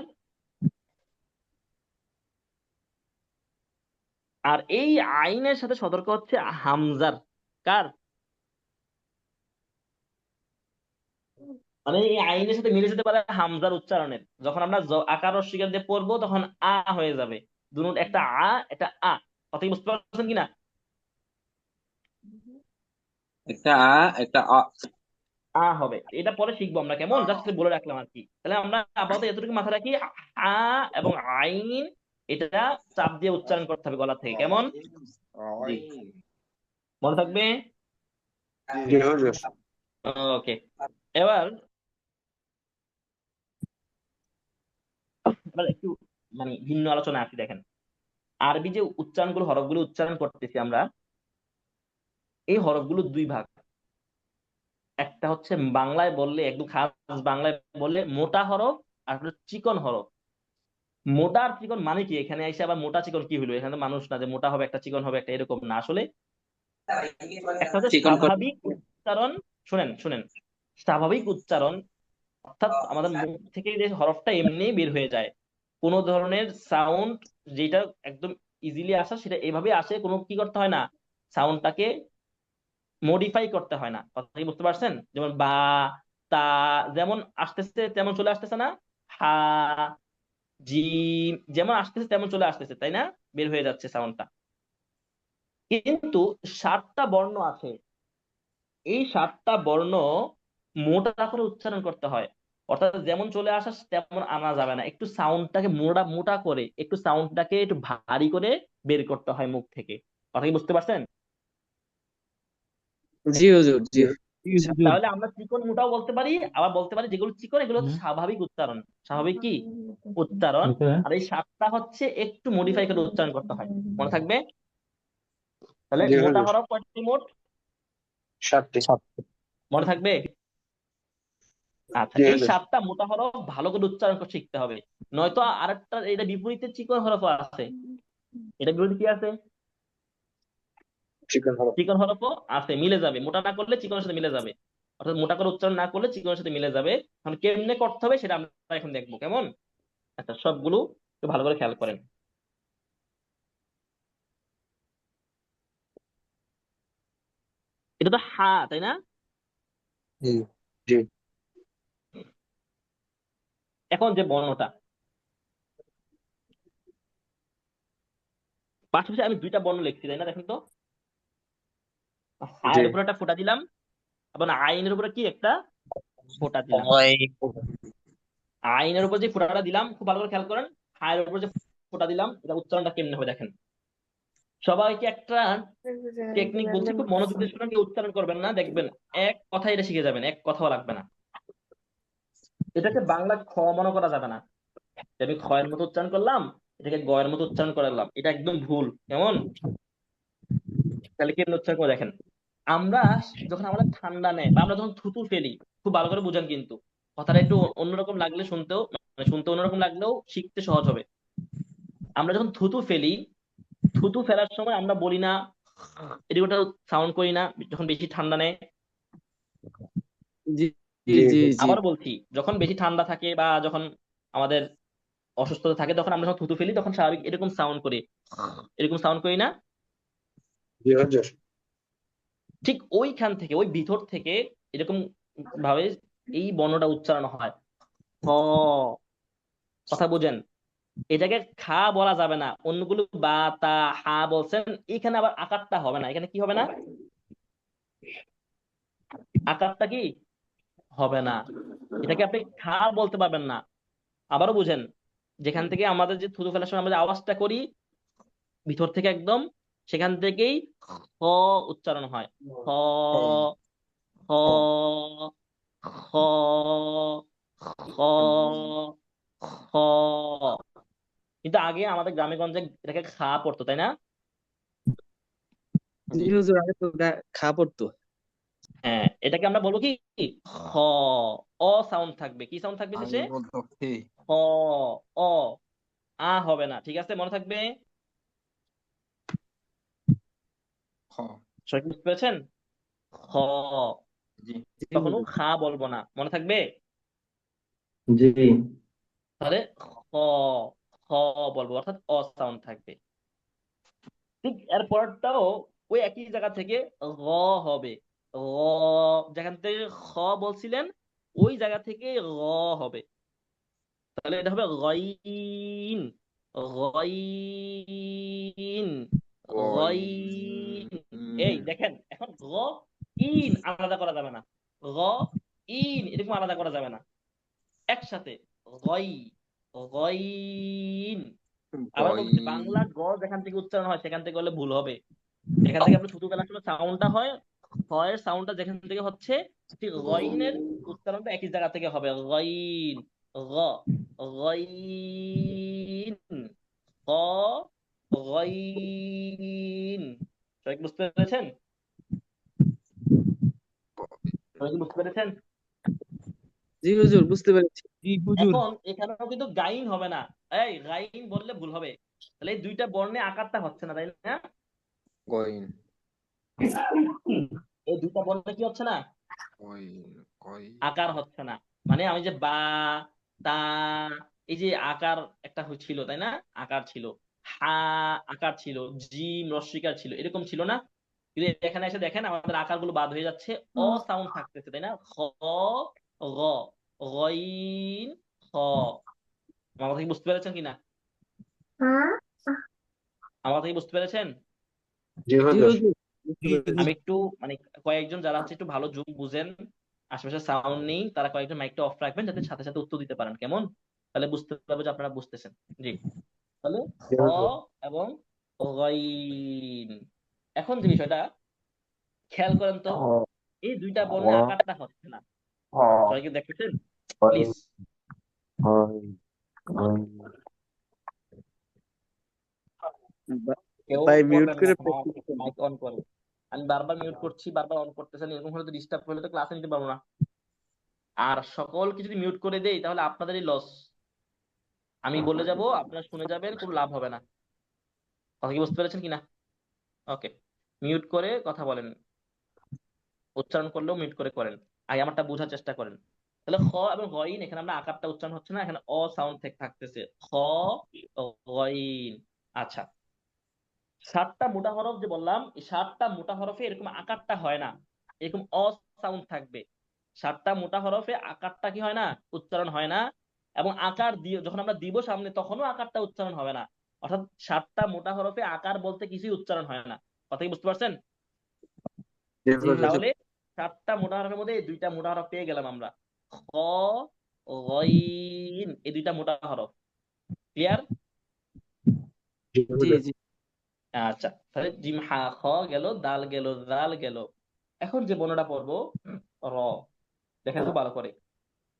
আর এই আইনের সাথে সতর্ক হচ্ছে হামজার। কার? মানে এই আইনের সাথে মিলে যেতে পারে হামজার উচ্চারণের। যখন আমরা আকার অস্বীকার দিয়ে পড়বো তখন আ হয়ে যাবে। দুটো একটা আ, একটা আ। কথা কি বুঝতে পারছেন কিনা? একটা আ একটা আ। আ হবে, এটা পরে শিখবো আমরা, কেমন? জাস্ট বলে রাখলাম আর কি। তাহলে আমরা আপাতত এতটুকু মাথা রাখি, আ এবং আইন এটা চাপ দিয়ে উচ্চারণ করতে হবে গলা থেকে, কেমন? জি মনে থাকবে? জি হুজুর। ওকে। এবার এবার একটু মানে ভিন্ন আলোচনা আসি। দেখেন, আরবি যে উচ্চারণগুলো, হরফগুলো উচ্চারণ করতেছি আমরা, এই হরফগুলো দুই ভাগ। একটা হচ্ছে বাংলায় বললে, একদম খাস বাংলায় বললে মোটা হরফ, আর একটা হচ্ছে চিকন হরফ। মোটা আর চিকন মানে কি? এখানে এসে আবার মোটা চিকন কি হলো? এখানে তো মানুষ না যে মোটা হবে একটা, চিকন হবে একটা, এরকম না আসলে। একটা হচ্ছে চিকন করে স্বাভাবিক উচ্চারণ। শুনেন শুনেন, স্বাভাবিক উচ্চারণ অর্থাৎ আমাদের মুখ থেকে যে হরফটা এমনি বের হয়ে যায়, কোনো ধরনের সাউন্ড যেটা একদম ইজিলি আসা, সেটা এভাবে আসে, কোনো কি করতে হয় না, সাউন্ডটাকে মডিফাই করতে হয় না। কথা কি বুঝতে পারছেন? যেমন বা, তা, যেমন আসতেছে তেমন চলে আসতেছে না? হা, জিম যেমন আসতেছে তেমন চলে আসতেছে, তাই না? বের হয়ে যাচ্ছে সাউন্ডটা। কিন্তু 7টা বর্ণ আছে, এই 7টা বর্ণ মোটা করে উচ্চারণ করতে হয়। অর্থাৎ যেমন চলে আসা তেমন আনা যাবে না, একটু সাউন্ডটাকে মোটা মোটা করে, একটু সাউন্ডটাকে একটু ভারী করে বের করতে হয় মুখ থেকে। কথা কি বুঝতে পারছেন? জি হুজুর জি তাহলে আমরা চিকন মোটাও বলতে পারি, আবার বলতে পারি যেগুলো চিকন এগুলো হচ্ছে স্বাভাবিক উচ্চারণ। স্বাভাবিক কি উচ্চারণ। আর এই 7টা হচ্ছে একটু মডিফাই করে উচ্চারণ করতে হয়। মনে থাকবে? তাহলে জি মোটা হুজুর। হরফ কয়টি মোট? 7টি। মনে থাকবে? আচ্ছা, জি এই হুজুর। 7টা মোটা হরফ ভালো করে উচ্চারণ করে শিখতে হবে। নয়তো আরেকটা, এটা বিপরীতে চিকন হরফ আছে। এটা বিপরীতে কি আছে? চিকন হরফ। চিকন হরফও আছে, মিলে যাবে। মোটা না করলে চিকনের সাথে মিলে যাবে, অর্থাৎ মোটা করে উচ্চারণ না করলে চিকনের সাথে মিলে যাবে। এখন কেমনে করতে হবে সেটা আমরা এখন দেখবো, কেমন? আচ্ছা, সবগুলো একটু ভালো করে খেয়াল করেন। এটা তো হা, তাই না? জি জি এখন যে বর্ণটা, পাশাপাশি আমি দুইটা বর্ণ লিখছি, তাই না? দেখেন তো, জি। হায়ের উপরে একটা ফোঁটা দিলাম, আবার আইনের উপরে কি একটা ফোঁটা দিলাম। আইনের উপর যে ফোঁটাটা দিলাম, খুব ভালো করে খেয়াল করেন। হায়ের উপর যে ফোঁটা দিলাম, এটা উচ্চারণটা কেমনে হবে দেখেন। সবাইকে একটা টেকনিক বলছি, খুব মনোযোগ দিয়ে শুনে, কেউ উচ্চারণ করবেন না, দেখবেন এক কথায় এটা শিখে যাবেন, এক কথাও লাগবে না। এটাকে বাংলা খ মনে করা যাবে না, যে আমি খ এর মতো উচ্চারণ করলাম, এটাকে গ এর মতো উচ্চারণ করলাম, এটা একদম ভুল, কেমন? তাহলে কেমন উচ্চারণ করে দেখেন। আমরা যখন আমাদের ঠান্ডা নেয় বা আমরা যখন থুতু ফেলি, খুব ভালো করে বুঝেন কিন্তু, কথাটা একটু অন্যরকম লাগলে শুনতেও, মানে শুনতে অন্যরকম লাগলেও শিখতে সহজ হবে। আমরা যখন থুতু ফেলি, থুতু ফেলার সময় আমরা বলি না, এরকম সাউন্ড করি না যখন বেশি ঠান্ডা নেয়? জি জি জি জি জি আবার বলছি, যখন বেশি ঠান্ডা থাকে বা যখন আমাদের অসুস্থতা থাকে, তখন আমরা যখন থুতু ফেলি তখন স্বাভাবিক এরকম সাউন্ড করি, এরকম সাউন্ড করি না? জি হুজুর। ঠিক ওইখান থেকে, ওই ভিতর থেকে এরকম ভাবে এই বর্ণটা উচ্চারণ হয়, হ। কথা বুঝেন? এটাকে খা বলা যাবে না। অন্যগুলো বা, তা, হা বলছেন, এখানে আবার আকারটা হবে না। এখানে কি হবে না? আকারটা কি হবে না? এটাকে আপনি খা বলতে পারবেন না। আবারও বুঝেন, যেখান থেকে আমাদের যে থুতু ফেলার সময় আমরা যে আওয়াজটা করি ভিতর থেকে একদম, সেখান থেকেই হ উচ্চারণ হয়। হ, হ, খ, খ, খ। কিন্তু আগে আমাদের গ্রামে গঞ্জে এটাকে খা পড়তো, তাই না? জি হুজুর, আগে তো খা পড়তো। হ্যাঁ, এটাকে আমরা বলবো কি, খ। অ সাউন্ড থাকবে, কি সাউন্ড থাকবে শেষে? খ, অ। আ হবে না, ঠিক আছে? মনে থাকবে। সবাই কি বুঝতে পেরেছেন? খ, জি কখনো হুজুর। খা বলবো না, মনে থাকবে। জি তাহলে খ, খ বলবো, অর্থাৎ অ সাউন্ড থাকবে। ঠিক এর পরেরটাও ওই একই জায়গা থেকে গ হবে। গ, যেখান থেকে খ বলছিলেন ওই জায়গা থেকে গ হবে। তাহলে এটা হবে গইন, গইন, গইন। এই দেখেন এখন গ ইন আলাদা করা যাবে না, গ ইন এরকম আলাদা করা যাবে না, একসাথে গই, গইন। আবার বলছি বাংলা গ যেখান থেকে উচ্চারণ হয় সেখান থেকে হলে ভুল হবে। এখান থেকে আপনি থুতু ফেলার সময় সাউন্ডটা হয়, খ এর সাউন্ডটা যেখান থেকে হচ্ছে ঠিক গইনের উচ্চারণটা একই জায়গা থেকে হবে, গইন, গ, গইন, গ, গইন। সবাই কি বুঝতে পেরেছেন? সবাই কি বুঝতে পেরেছেন? জি হুজুর বুঝতে পেরেছি। জি হুজুর। এখন এখানেও কিন্তু গাইন হবে না, এই গাইন বললে ভুল হবে। তাহলে এই দুইটা বর্ণে আকারটা হচ্ছে না, তাই না? কইন এই দুইটা বর্ণে কি হচ্ছে না? কইন কইন আকার হচ্ছে না। মানে আমি যে বা, তা, এই যে আকার একটা ছিল তাই না, আকার ছিল, হা আকার ছিল, জিম রস্বইকার ছিল, এরকম ছিল না। কিন্তু এখানে এসে দেখেন আমাদের আকারগুলো বাদ হয়ে যাচ্ছে, অ সাউন্ড থাকতেছে তাই না, খ, গ, গইন, খ। আমার কথা কি বুঝতে পেরেছেন কিনা? আমার কথা কি বুঝতে পেরেছেন? জি জি হুজুর। হুজুর বুঝতে জি পেরেছি। আমি একটু মানে কয়েকজন যারা হচ্ছে একটু ভালো জুম বুঝেন, আশেপাশে সাউন্ড নেই, তারা কয়েকজন মাইকটা অফ রাখবেন যাতে সাথে সাথে উত্তর দিতে পারেন, কেমন? তাহলে বুঝতে পারবো যে আপনারা বুঝতেছেন। জি, তাহলে খ জি হুজুর। এবং গইন। এখন যে বিষয়টা খেয়াল করেন তো, এই দুইটা বর্ণে আকারটা হচ্ছে না। সবাই কি দেখতেছেন? প্লিজ বা- কেউ ভাই মিউট করবেন না, করে এখন আমার প্র্যাকটিস একটু মাইক অন করে। আমি বারবার মিউট করছি, বারবার অন করতেছেন, এরকম হলে তো ডিস্টার্ব হলে তো ক্লাসে নিতে পারবো না। আর সকলকে যদি মিউট করে দেই তাহলে আপনাদেরই লস। আমি বলে যাব, আপনারা শুনে যাবেন, কোনো লাভ হবে না। কথা কি বুঝতে পেরেছেন কিনা? ওকে, মিউট করে কথা বলেন, উচ্চারণ করলেও মিউট করে করেন, আগে আমারটা বোঝার চেষ্টা করেন। তাহলে খ এবং গইন, এখানে আমরা আকারটা উচ্চারণ হচ্ছে না, এখানে অ সাউন্ড থেকে থাকতেছে, খ, গইন। আচ্ছা, 7টা মোটা হরফ যে বললাম, এই 7টা মোটা হরফে এরকম আকারটা হয় না, এরকম অ সাউন্ড থাকবে। 7টা মোটা হরফে আকারটা কি হয় না, উচ্চারণ হয় না। এবং আকার দিয়ে যখন আমরা দিব সামনে তখনও আকারটা উচ্চারণ হবে না। অর্থাৎ 7টা মোটা হরফে আকার বলতে কিছুই উচ্চারণ হয় না। কথা কি বুঝতে পারছেন? জি জি হুজুর। হুজুর। তাহলে 7টা মোটা হরফের মধ্যে এই দুইটা মোটা হরফ পেয়ে গেলাম আমরা, খ, গইন, এই দুইটা মোটা হরফ। ক্লিয়ার? জি জি হুজুর। জি আচ্ছা, তাহলে জিম হা খ গেল, দাল গেল, জাল গেল। এখন যে বর্ণটা পড়বো র, দেখেন খুব ভালো করে।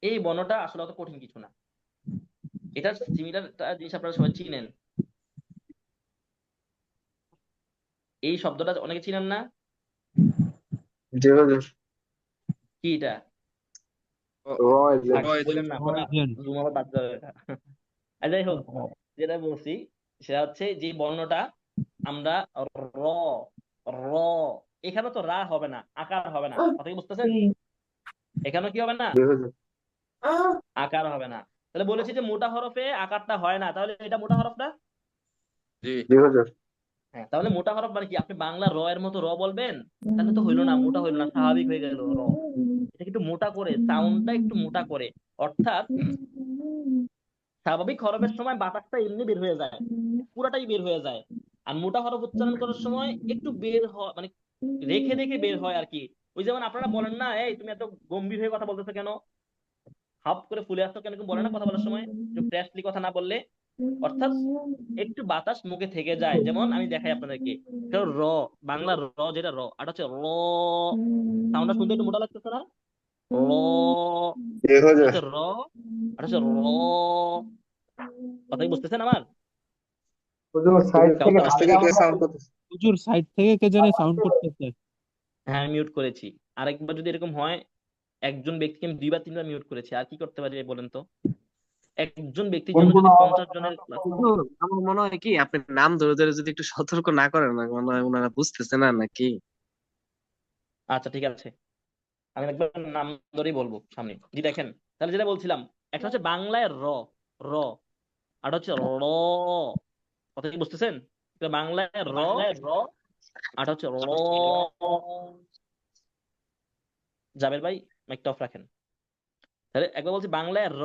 এই বর্ণটা আসলে অত কঠিন কিছু না, এটার সিমিলার জিনিস আপনারা সবাই চিনেন। এই শব্দটা অনেকে চিনেন না, জি হুজুর। কি এটা? রয়েল। থাক, বললেন না, পরে রয়জেন। জুম আবার বাদ যাবে এটা। আর যাই হোক, যেটা বলছি সেটা হচ্ছে যে বর্ণটা আমরা র, র, এখানে তো রা হবে না, আকার হবে না। কথা কি বুঝতেছেন? এখানে কি হবে না, জি হুজুর। আকার হবে না। তাহলে বলেছি যে মোটা হরফে আকারটা হয় না, তাহলে এটা মোটা হরফ না? জি জি হুজুর। হ্যাঁ, তাহলে মোটা হরফ মানে কি, আপনি বাংলা র এর মতো র বলবেন, তাহলে তো হইলো না, মোটা হইলো না, স্বাভাবিক হয়ে গেল র। এটা একটু মোটা করে, সাউন্ডটা একটু মোটা করে, অর্থাৎ স্বাভাবিক হরফের সময় বাতাসটা এমনি বের হয়ে যায়, পুরাটাই বের হয়ে যায়। আর মোটা হরফ উচ্চারণ করার সময় একটু বের হয়, মানে রেখে রেখে বের হয় আর কি। ওই যেমন আপনারা বলেন না, এই তুমি এত গম্ভীর হয়ে কথা বলতেছো কেন, হাফ করে ফুলে আসছো কেন, এরকম বলে না কথা বলার সময়, একটু ফ্রেশলি কথা না বললে। অর্থাৎ একটু বাতাস মুখে থেকে যায়। যেমন আমি দেখাই আপনাদেরকে, এটা র, বাংলা র যেটা র, আর হচ্ছে র, সাউন্ডটা শুনতে একটু মোটা লাগতেছে না, র, জি এটা হুজুর। হচ্ছে র, আর হচ্ছে র। কথা কি বুঝতেছেন আমার? হুজুর সাইড কেমন থেকে লাগছে? আস্তে করে সাউন্ড করতেছে। হুজুর সাইড থেকে কে জানে সাউন্ড করতেছে। হ্যাঁ, মিউট করেছি। আরেকবার যদি এরকম হয়, একজন ব্যক্তিকে আমি 2 বার 3 বার মিউট করেছি, আর কি করতে পারি বলেন তো? একজন ব্যক্তির জন্য যদি 50 জনের ক্লাস। হুজুর, আমার মনে হয় কি আপনি নাম ধরে ধরে যদি একটু সতর্ক না করেন, না মনে হয় ওনারা বুঝতেছে না নাকি। আচ্ছা ঠিক আছে, আমি একবার নাম ধরেই বলবো সামনে। জি দেখেন, তাহলে যেটা বলছিলাম, একটা হচ্ছে বাংলায় র, র, আর হচ্ছে র। কথা কি বুঝতেছেন? তো বাংলায় র, আর এটা হচ্ছে র। জাবের ভাই মাইকটা অফ রাখেন। তাহলে একবার বলছি, বাংলায় র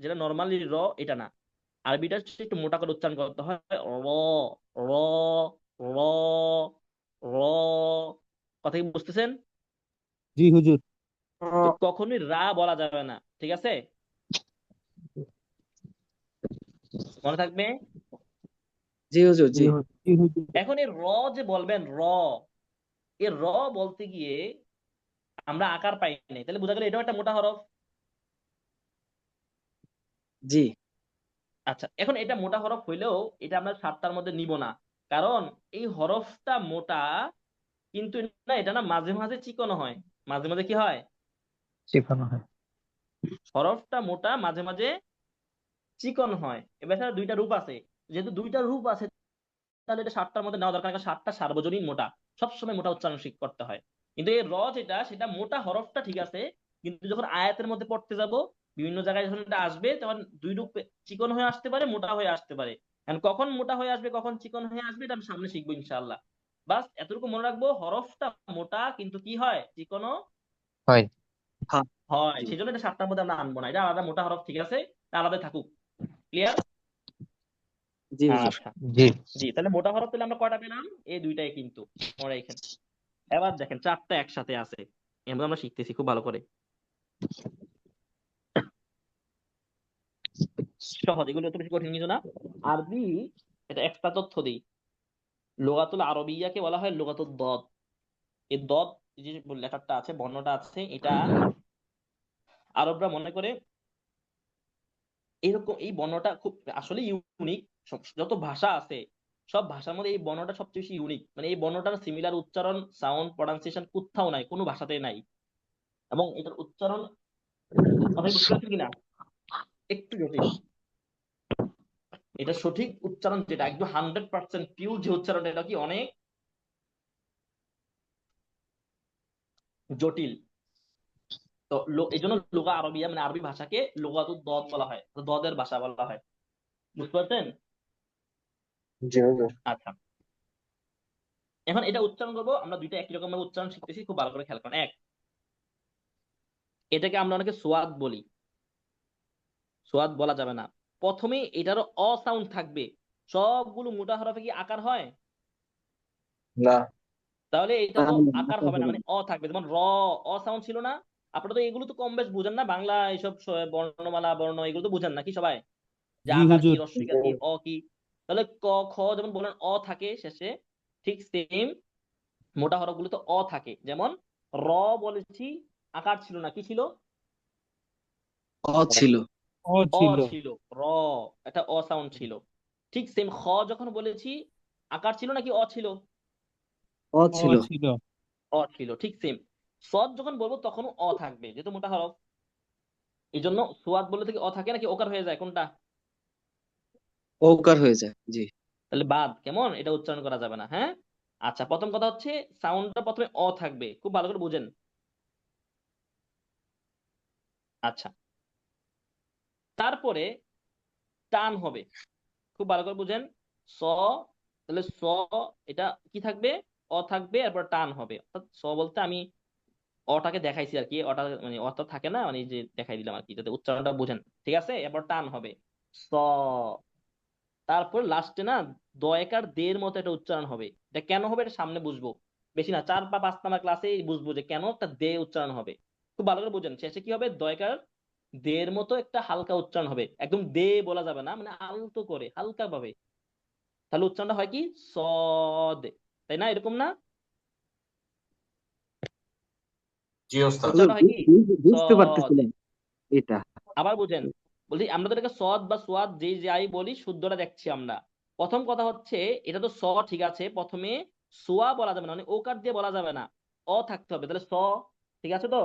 যেটা নর্মালি র, এটা না। আরবিটা হচ্ছে একটু মোটা করে উচ্চারণ করতে হয়, র, র, র, র। কথা কি বুঝতেছেন? জি হুজুর। তো কখনোই রা বলা যাবে না, ঠিক আছে? মনে থাকবে। জি হুজুর, জি। জি হুজুর। এখন এই র যে বলবেন, র, এই র বলতে গিয়ে আমরা আকার পাই নাই, তাহলে বোঝা গেল এটাও একটা মোটা হরফ। জি। আচ্ছা, এখন এটা মোটা হরফ হইলেও এটা আমরা 7টার মধ্যে নিব না, কারণ এই হরফটা মোটা, কিন্তু না এটা না মাঝে মাঝে চিকন হয়। মাঝে মাঝে কি হয়? শেখানো হয়। হরফটা মোটা, মাঝে মাঝে চিকন হয়। এবার এটার দুইটা রূপ আছে। যেহেতু দুইটা রূপ আছে, তাহলে এটা 7টার মধ্যে নেওয়া দরকার, কারণ 7টা সার্বজনীন মোটা, সবসময় মোটা উচ্চারণ করতে হয়। কিন্তু এই র যেটা, সেটা মোটা হরফটা ঠিক আছে, কিন্তু যখন আয়াতের মধ্যে পড়তে যাব, বিভিন্ন জায়গায় যখন এটা আসবে, তখন দুই রূপ, চিকন হয়ে আসতে পারে, মোটা হয়ে আসতে পারে। এখন কখন মোটা হয়ে আসবে, কখন চিকন হয়ে আসবে, এটা আমি সামনে শিখবো ইনশাআল্লাহ। বাস এতটুকু মনে রাখবো, হরফটা মোটা কিন্তু কি হয়, চিকনও হয়। হ্যাঁ। হয়। জি। সেই জন্য এটা 7টার মধ্যে আমরা আনবো না, এটা আলাদা মোটা হরফ, ঠিক আছে? এটা আলাদা থাকুক। ক্লিয়ার? জি হুজুর। আচ্ছা, জি। জি। তাহলে মোটা হরফ তাহলে আমরা কয়টা পেলাম? এই দুইটাই কিন্তু মনে রাখেন। এবার দেখেন 4টা একসাথে আছে, এবার আমরা শিখতেছি খুব ভালো করে। সহজ, এগুলো তো বেশি কঠিন কিছু না। আরবি, এটা একটা তথ্য দিই, লুগাতুল আরবিয়াকে বলা হয় লুগাতুল দদ। এই দদ, এই যে লেটারটা আছে, বর্ণটা আছে, এটা আরবরা মনে করে এরকম, এই বর্ণটা খুব আসলে ইউনিক। যত ভাষা আছে, সব ভাষার মধ্যে এই বর্ণটা সবচেয়ে বেশি ইউনিক। মানে এই বর্ণটার সিমিলার উচ্চারণ, সাউন্ড, প্রনাউন্সিয়েশন কোথাও নাই, কোনো ভাষাতেই নাই। এবং এটার উচ্চারণ, আপনি বুঝতে পারছেন কিনা, একটু জটিল। এটা সঠিক উচ্চারণ যেটা একদম 100% পিওর যে উচ্চারণটা, এটা কি অনেক জটিল। তো এই জন্য লুগা আরবিয়া মানে আরবি ভাষাকে লুগাতুদ দদ বলা হয়, তো দদের ভাষা বলা হয়। বুঝতে পারছেন? জি হুজুর। আচ্ছা, এখন এটা উচ্চারণ করবো আমরা, দুইটা একই রকম ভাবে উচ্চারণ শিখতেছি, খুব ভালো করে খেয়াল করেন। এক, এটাকে আমরা অনেকে সোয়াদ বলি, সোয়াদ বলা যাবে না। প্রথমে এটারও অ সাউন্ড থাকবে। সবগুলো মোটা হরফে কি আকার হয়? না। তাহলে এটা তো আকার হবে না, হবে মানে না। অ থাকবে। যেমন র, অ সাউন্ড ছিল না? আপনারা তো এগুলো তো কম বেশ বুঝেন না, বাংলা এইসব বর্ণমালা, বর্ণ, এগুলো তো বুঝেন নাকি সবাই, যে জি আকার কি, হুজুর। রস্বইকার কি, অ কি। তাহলে ক, খ যেমন বলেন অ থাকে শেষে, ঠিক সেম মোটা হরফ গুলো তো অ থাকে। যেমন র বলেছি, আকার ছিল না, কি ছিল? অ ছিল। ও অ ছিল। ছিল। র, একটা অ সাউন্ড ছিল। ঠিক সেম খ যখন বলেছি, আকার ছিল নাকি অ ছিল? অ ও ছিল। ছিল। অ ছিল। ঠিক সেম সদ যখন বলবো, তখনও অ থাকবে, যেহেতু মোটা হরফ। এই জন্য সোয়াদ বলে থেকে অ থাকে নাকি ওকার হয়ে যায়, কোনটা? ওকার হয়ে যায়। জি। তাহলে বাদ, কেমন, এটা উচ্চারণ করা যাবে না, হ্যাঁ? আচ্ছা, প্রথম কথা হচ্ছে সাউন্ডটা প্রথমে অ থাকবে, খুব ভালো করে বুঝেন। আচ্ছা, তারপরে টান হবে, খুব ভালো করে বুঝেন। স, তাহলে স, এটা কি থাকবে? অ থাকবে, এরপর টান হবে। অর্থাৎ স বলতে আমি অটাকে দেখাইছি আর কি, অটা মানে অটা থাকে না, মানে এই যে দেখাই দিলাম আর কি, যাতে উচ্চারণটা বুঝেন। ঠিক আছে, এরপর টান হবে, স। তারপর লাস্টে না দয়কার দের মতো একটা উচ্চারণ হবে। এটা কেন হবে, এটা সামনে বুঝবো, বেশি না, 4 বা 5 নাম্বার ক্লাসে বুঝবো যে কেন একটা দে উচ্চারণ হবে। খুব ভালো করে বুঝেন, শেষে কি হবে, দয়কার দের মতো একটা হালকা উচ্চারণ হবে, একদম দে বলা যাবে না, মানে আলতো করে হালকা ভাবে। তাহলে উচ্চারণটা হয় কি, সদ, তাই না? এরকম না? জি ওস্তাদ। হুজুর, উচ্চারণটা হয় কি, বুঝতে সদ। পারতেছিলাম এটা। আবার বুঝেন, বলছি আমরা তো এটাকে সদ বা সোয়াদ যেই যাই বলি, শুদ্ধটা দেখছি আমরা। প্রথম কথা হচ্ছে, এটা তো স, ঠিক আছে, প্রথমে সোয়া বলা যাবে না, মানে ওকার দিয়ে বলা যাবে না, অ থাকতে হবে, তাহলে স, ঠিক আছে তো?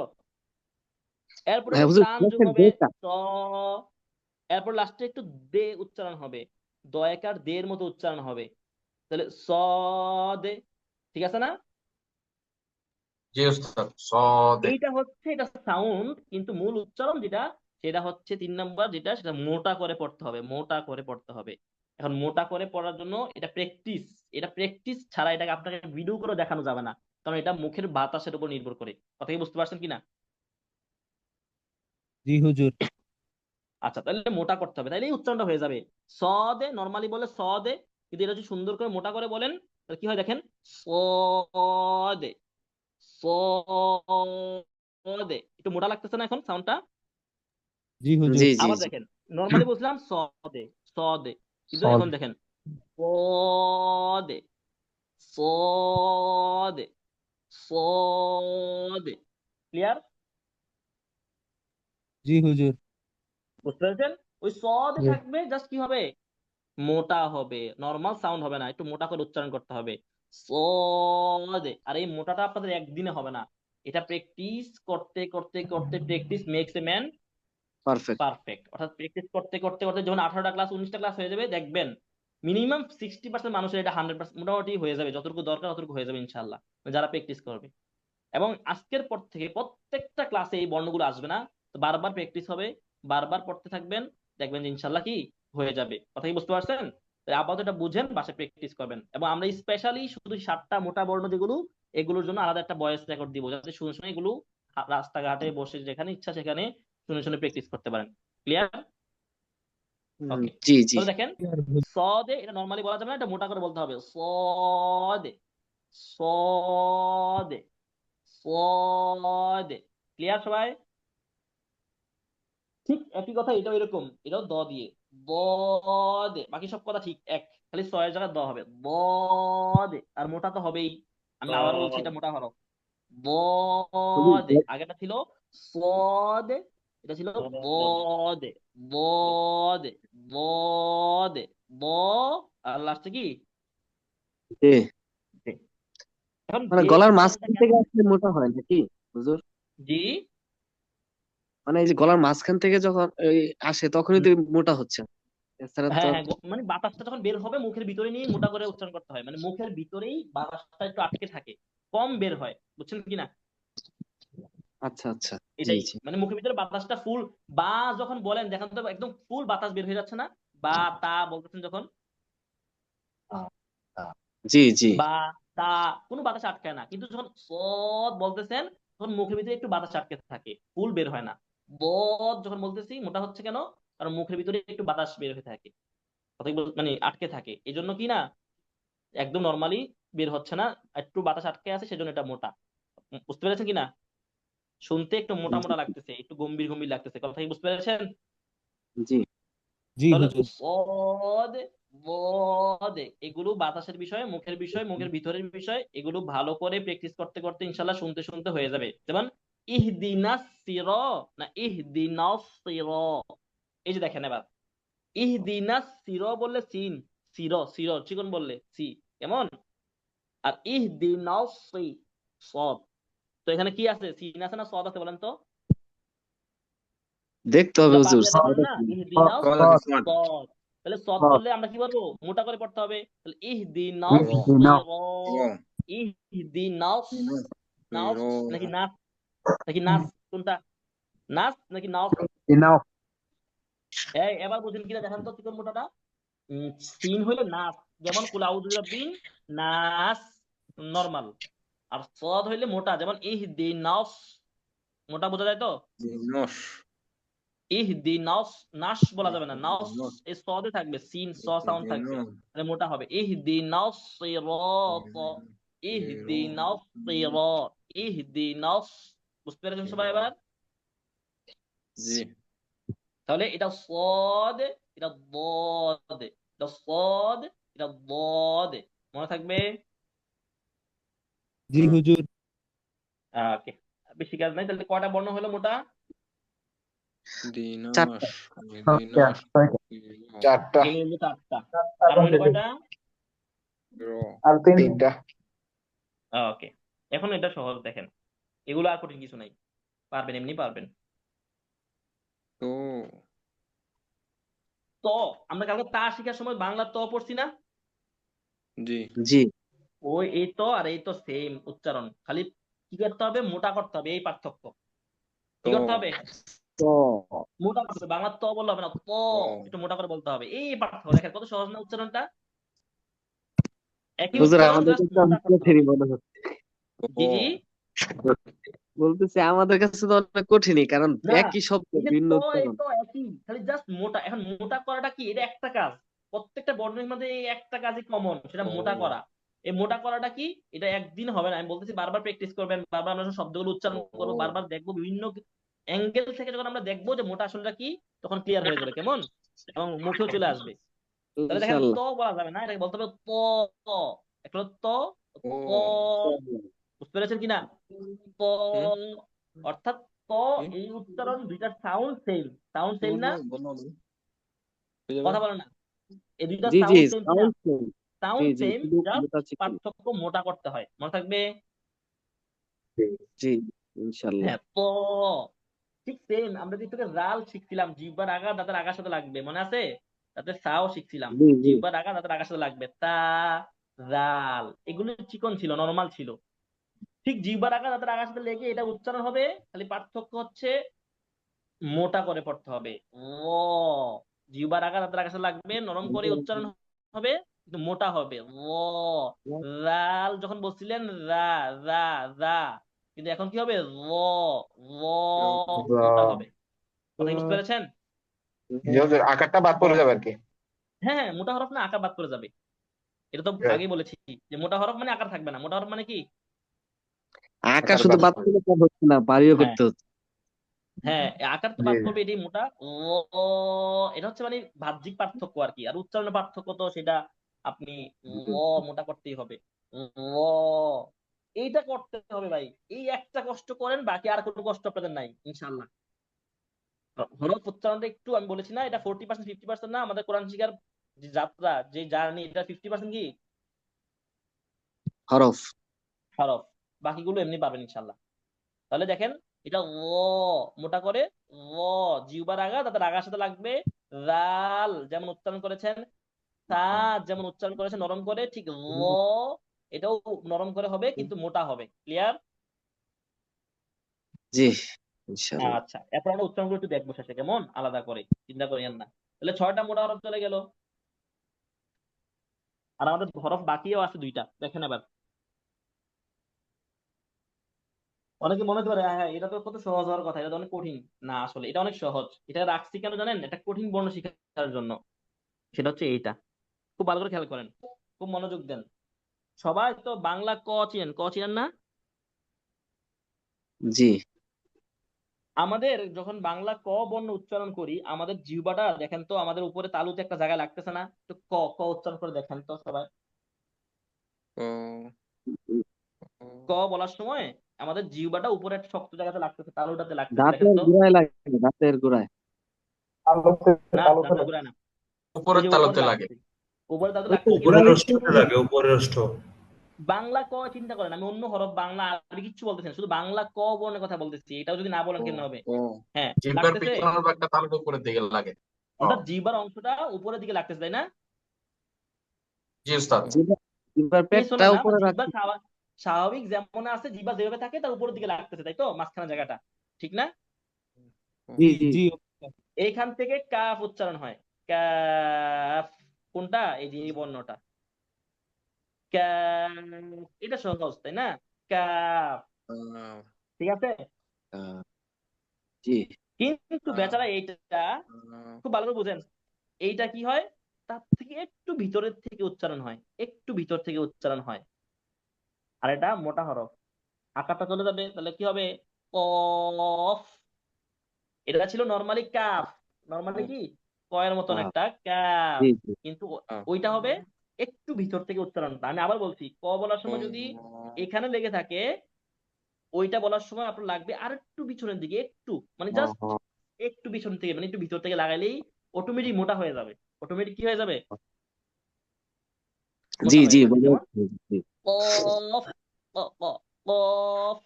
এরপর হ্যাঁ একটু হুজুর, টান যোগ দেখেন হবে, ডেটা। স। এরপর লাস্টে একটু দে উচ্চারণ হবে, দয়াকার দের মতো উচ্চারণ হবে, তাহলে স, দে। ঠিক আছে না? জি ওস্তাদ, সদে। এইটা হচ্ছে এটা সাউন্ড, কিন্তু মূল উচ্চারণ যেটা, সেটা হচ্ছে 3 নাম্বার যেটা, সেটা মোটা করে পড়তে হবে, মোটা করে পড়তে হবে। এখন মোটা করে পড়ার জন্য এটা প্র্যাকটিস ছাড়া এটাকে আপনাকে ভিডিও করে দেখানো যাবে না, কারণ এটা মুখের বাতাসের উপর নির্ভর করে। কথা কি বুঝতে পারছেন কিনা? জি হুজুর। আচ্ছা, তাহলে মোটা করতে হবে, তাহলে এই উচ্চারণটা হয়ে যাবে। সদে নরমালি বলে সদে, কিন্তু এটা যদি সুন্দর করে মোটা করে বলেন তাহলে কি হয় দেখেন, সদে সদে। একটু মোটা লাগতেছে না এখন সাউন্ডটা? জি হুজুর। জি জি আবার জি দেখেন, নরমালি বুঝলাম সদে সদে, কিন্তু সদ। এখন দেখেন সদে সদে সদে। ক্লিয়ার? জি হুজুর। বুঝতে পেরেছেন? ওই সদে জি। থাকবে, জাস্ট কি হবে, মোটা হবে, নরমাল সাউন্ড হবে না, একটু মোটা করে উচ্চারণ করতে হবে সদে। আর এই মোটাটা আপনাদের একদিনে হবে না, এটা প্র্যাকটিস করতে করতে করতে, practice makes a man perfect. Perfect. অর্থাৎ প্র্যাকটিস করতে করতে করতে যখন 18টা ক্লাস 19টা ক্লাস হয়ে যাবে, দেখবেন মিনিমাম 60% মানুষের এটা 100% মোটামুটি হয়ে যাবে, যতটুকু দরকার ততটুকু হয়ে যাবে ইনশাআল্লাহ, যারা প্র্যাকটিস করবে। এবং আজকের পর থেকে প্রত্যেকটা ক্লাসে এই বর্ণগুলো আসবে না, তো বারবার প্র্যাকটিস হবে, বারবার পড়তে থাকবেন, দেখবেন যে ইনশাআল্লাহ কি হয়ে যাবে। কথা কি বুঝতে পারছেন? তাই আপাতত এটা বুঝেন, বাসায় প্র্যাকটিস করবেন। এবং আমরা স্পেশালি শুধু 7টা মোটা বর্ণ যেগুলো, এগুলোর জন্য আলাদা একটা ভয়েস রেকর্ড দিব, যাতে শুনে শুনে এগুলো রাস্তাঘাটে বসে যেখানে ইচ্ছা সেখানে শুনে শুনে প্র্যাকটিস করতে পারেন। ক্লিয়ার? ওকে, জি জি তাহলে দেখেন, সদে এটা নরমালি বলা যাবে না, এটা মোটা করে বলতে হবে সদে সদে সদে। ক্লিয়ার সবাই? ঠিক একই কথা এটাও এরকম, এটাও দ দিয়ে দ দে, বাকি সব কথা ঠিক এক, খালি ছয়ের জায়গায় দ হবে দ দে। আর মোটা তো হবেই, আমি আবার বলছি এটা মোটা হরফ দ দে। আগেটা ছিল সদে, এটা ছিল দ দে দ দে দ দে দ, আর লাস্টে কি জি। দে। এখন মানে দে গলার উচ্চারণটা মাঝখান কেন? থেকে আসলে মোটা হয় নাকি হুজুর? জি, মানে এই যে গলার মাঝখান থেকে যখন এই আসে তখনই তো মোটা হচ্ছে, এছাড়া তো হ্যাঁ আর। হ্যাঁ, মানে বাতাসটা যখন বের হবে মুখের ভিতরে নিয়ে মোটা করে উচ্চারণ করতে হয়, মানে মুখের ভিতরেই বাতাসটা একটু আটকে থাকে, কম বের হয়। বুঝছেন কিনা? আচ্ছা আচ্ছা। জি এটাই, জি মানে মুখের ভিতরে বাতাসটা ফুল, বা যখন বলেন দেখেন তো একদম ফুল বাতাস বের হয়ে যাচ্ছে না, বা তা বলতেছেন যখন, জি জি বা তা, কোনো বাতাস আটকায় না। কিন্তু যখন সদ বলতেছেন তখন মুখের ভিতরে একটু বাতাস আটকে থাকে, ফুল বের হয় না। বদ যখন বলতেছি মোটা হচ্ছে কেন, কারণ মুখের ভিতরে একটু বাতাস বের হয়ে থাকে, মানে আটকে থাকে, এই জন্য কি না একদম নরমালি বের হচ্ছে না, একটু বাতাস আটকে আছে, সেজন্য এটা মোটা। বুঝতে পেরেছেন কিনা? শুনতে একটু মোটা মোটা লাগতেছে, একটু গম্ভীর গম্ভীর লাগতেছে, কথা কি বুঝতে পেরেছেন? জি জি তাহলে হুজুর। সদ বদ এগুলো বাতাসের বিষয়, মুখের বিষয়, মুখের ভিতরের বিষয়, এগুলো ভালো করে প্র্যাকটিস করতে করতে ইনশাল্লাহ শুনতে শুনতে হয়ে যাবে। যেমন ইহদিনাস সির, না ইহদিনাস সির, এই যে দেখেন এবার, ইহদিনাস সির বললে সিন, সির সির চিকন বললে সি, কেমন? আর ইহদিনাস সি সদ, তো এখানে কি আছে, সিন আছে না সদ আছে বলেন তো? দেখতে হবে এগুলা বাদ হুজুর দিয়ে দেখবেন সাউন্ডটা না, কি। ইহদিনাস সদ আছে সদ। সদ। তাহলে সদ সদ। বললে আমরা কি বলবো, মোটা করে পড়তে হবে, তাহলে ইহদিনাস র সির, র ইহদিনাস, নাস র নাকি নাস, নাকি নাস কোনটা, নাস নাকি নাস? ইনাফ। এই এবার বুঝেন কিনা দেখেন তো চিকন মোটাটা। সিন হইলে নাস, যেমন কুল আউযু বিরাব্বিন নাস, নরমাল। আর সদ হইলে মোটা, যেমন ইহদিনাস, মোটা বোঝা যায় তো? নস ইহদিনাস, নাস বলা যাবে না, নাস নস এই সদে থাকবে, সিন স সাউন্ড থাকবে, মানে মোটা হবে ইহদিনাস সিরাত, ইহদিনাস সিরাত, ইহদিনাস। বুঝতে পেরেছেন সবাই এবার? জি তাহলে এটা সদ, এটা দদ, এটা সদ, এটা দদ, মনে থাকবে? জি হুজুর। ওকে, বেশি কাজ নাই। তাহলে কয়টা বর্ণ হলো মোটা? চারটা। দিনস চারটা। এই হলো 4টা। আর হইলো কয়টা? র আর তিনটা। ওকে, এখন এটা সহজ দেখেন, এগুলো আর কঠিন কিছু নাই, পারবেন, এমনি পারবেন। তো ত, আমরা কালকে তা শিখার সময় বাংলা ত পড়ছি না? জি জি ওই এই তো আর এই তো সেম উচ্চারণ, খালি কি করতে হবে, মোটা করতে হবে, এই পার্থক্য। কি তো করতে হবে? তো মোটা করতে হবে, বাংলা ত বললে হবে না, ত ও একটু মোটা করে বলতে হবে। এই পার্থক্য দেখেন কত সহজ না উচ্চারণটা, একই হুজুর উচ্চারণ আমাদের জাস্ট কাছে মোটা অনেক করতে হবে। কঠিনই মনে হচ্ছে। জি জি। বলতেছি আমাদের কাছে তো অনেক কঠিনই, কারণ না, একই শব্দ এই যে ভিন্ন ত এই উচ্চারণ। তো একই, খালি জাস্ট মোটা। এখন মোটা করাটা কি, এটা একটা কাজ, প্রত্যেকটা বর্ণের মধ্যে এই একটা কাজই কমন, সেটা মোটা ও করা। এই মোটা করাটা কি, এটা একদিন হবে না, আমি বলতেছি বারবার প্র্যাকটিস করবেন, বারবার আমরা যখন শব্দগুলো উচ্চারণ করবো, ও বারবার দেখবো, বিভিন্ন অ্যাঙ্গেল থেকে যখন আমরা দেখবো যে মোটা আসলেটা কি, তখন ক্লিয়ার হয়ে যাবে কেমন, এবং মুখেও চলে আসবে। তাহলে দেখেন ত ইনশাল্লাহ। বলা যাবে না, এটাকে বলতে হবে ত। একটা হলো ত, ত, ও বুঝতে পেরেছেন কিনা, ত, হুম অর্থাৎ ত। হুম এই উচ্চারণ দুইটার সাউন্ড সেম, সাউন্ড সেম বলবো না, বলো বলো হয়ে যাবে কথা বলে না, এই দুইটা জি জি, সাউন্ড সেম কিনা, সাউন্ড সেম। জি সাউন্ড জি, সেম, শুধু জাস্ট মোটা চিকন। পার্থক্য মোটা করতে হয়, মনে থাকবে। জি, ইনশাল্লাহ। হ্যাঁ, ত ঠিক সেম, আমরা যে তোকে রাল শিখছিলাম, জিহ্বার আগা দাঁতের আগার সাথে লাগবে, মনে আছে, তাতে সাও শিখছিলাম, জি জি। জিহ্বার আগা দাঁতের আগার সাথে লাগবে, তা, রাল, এগুলো চিকন ছিল, নরমাল ছিল। ঠিক জিহ্বার আগা দাঁতের আগার সাথে লেগে এটা উচ্চারণ হবে, খালি পার্থক্য হচ্ছে মোটা করে পড়তে হবে। ও, জিহ্বার আগা দাঁতের আগার সাথে লাগবে, নরম করে উচ্চারণ হবে, কিন্তু মোটা হবে। ও, রাল যখন বলছিলেন, রা, রা, রা, কিন্তু এখন কি হবে, র, র, মোটা হবে। কথা কি বুঝতে পেরেছেন? জি হুজুর, আকারটা বাদ পড়ে যাবে আর কি। হ্যাঁ হ্যাঁ, মোটা হরফ না আকার বাদ করে যাবে, এটা তো হ্যাঁ, আগেই বলেছি, যে মোটা হরফ মানে আকার থাকবে না। মোটা হরফ মানে কি, আঁকা আকার শুধু বাদ বাদ পড়ে। দিলে কাজ হচ্ছে না, বাড়িও হ্যাঁ করতে হচ্ছে। হ্যাঁ, আকার তো জি বাদ জি। পড়বে, এটাই মোটা। ও, এটা হচ্ছে মানে বাহ্যিক পার্থক্য আর কি, আর উচ্চারণের পার্থক্য তো সেটা আপনি মোটা করতেই হবে। ও, এইটা করতে হবে ভাই, এই একটা কষ্ট করেন, বাকি আর কোনো কষ্ট আপনাদের নাই ইনশাল্লাহ। হরফ উচ্চারণটা একটু, আমি বলেছি না, এটা 40% 50% না, আমাদের কোরআন শিখার যে যাত্রা, যে জার্নি, এটা 50% কি হরফ। হরফ, বাকিগুলো এমনি পারবেন ইনশাল্লাহ। তাহলে দেখেন, এটা মোটা করে, জিহ্বার আগা তাতে আগার সাথে লাগবে, রাল যেমন উচ্চারণ করেছেন, তা যেমন উচ্চারণ করেছেন নরম করে, ঠিক এটাও নরম করে হবে, কিন্তু মোটা হবে। ক্লিয়ার? জি, ইনশাল্লাহ। আচ্ছা, এরপর আমরা উচ্চারণগুলো একটু দেখবো শেষে, কেমন আলাদা করে, চিন্তা করিয়েন না। তাহলে 6টা মোটা হরফ চলে গেল, আর আমাদের হরফ বাকিও আছে 2টা, দেখেন এবার। অনেকে মনে হতে পারে, হ্যাঁ হ্যাঁ, এটা তো কত সহজ হওয়ার কথা, এটা তো অনেক কঠিন। না, আসলে এটা অনেক সহজ। এটা রাখছি কেন জানেন, এটা কঠিন বর্ণ শেখার জন্য। সেটা হচ্ছে এইটা, খুব ভালো করে খেয়াল করেন, খুব মনোযোগ দেন। সবাই তো বাংলা ক চিনেন, ক চিনেন না? জি। আমাদের যখন বাংলা ক বর্ণ উচ্চারণ করি, আমাদের জিহ্বাটা দেখেন তো, আমাদের উপরে তালুতে একটা জায়গায় লাগতেছে না, তো ক, ক উচ্চারণ করে দেখেন তো সবাই। ও ও ক বলার সময় আমাদের জিহ্বাটা উপরে একটা শক্ত জায়গাতে লাগতেছে, তালুটাতে লাগতেছে, দেখেন দাঁতের তো। গোড়ায় লাগে, দাঁতের গোড়ায়। না, দাঁতের গোড়ায় না, ওই উপরের যে উপরে তালুতে লাগে। লাগতেছে, উপরে তালুতে ওই তো লাগতেছে কিন্তু গোড়ালি উপরের দেখেন। ওষ্ঠতে লাগে, উপরের ওষ্ঠ। বাংলা ক চিন্তা করেন, আমি অন্য হরফ বাংলা আরবি কিচ্ছু বলতেছি না, শুধু বাংলা ক বর্ণের কথা বলতেছি, এটাও যদি না বলেন ও কেন হবে। ও হ্যাঁ, জিহ্বার লাগতেছে, পিছনের ভাগটা তালুর উপরের দিকে লাগে। অর্থাৎ জিহ্বার অংশটা উপরের দিকে লাগতেছে, তাই না? জি উস্তাদ। জিহ্বার এই পেটটা শোনেন না, উপরে জিহ্বা রাখছি। স্বাভাবিক যেমন আছে, জিহ্বা যেভাবে থাকে তার উপরের দিকে লাগতেছে, তাই তো, মাঝখানে জায়গাটা, ঠিক না? ও জি জি জি। জি। এইখান থেকে কাফ উচ্চারণ হয়, কাফ, কোনটা, এই যে এই বর্ণটা, কাফ, এটা সহজ তাই না, কাফ, আহ, ঠিক আছে। আহ, জি। কিন্তু আহ, বেচারা এইটা, আহ, খুব ভালো করে বুঝেন, এইটা কি হয়, তার থেকে একটু ভিতরের থেকে উচ্চারণ হয়, একটু ভিতর থেকে উচ্চারণ হয়, আর এটা মোটা হরফ, আকারটা চলে যাবে, তাহলে কি হবে, কফ। এটা ছিল নর্মালি কাফ, নর্মালি ও কি কয়ের মতন আহ, একটা কাফ, জি জি। কিন্তু আহ, ওইটা হবে একটু ভিতর থেকে উচ্চারণটা। আমি আবার বলছি, ক বলার ও সময় যদি এখানে লেগে থাকে, ওইটা বলার সময় আপনার লাগবে আর একটু পিছনের দিকে, একটু মানে জাস্ট একটু পিছন থেকে, মানে একটু ভিতর থেকে লাগাইলেই অটোমেটিক মোটা হয়ে যাবে। অটোমেটিক কি হয়ে যাবে, জি মোটা হয়ে জি, যাবে। বোঝা যেমন যাচ্ছে। জি কফ, কফ, কফ,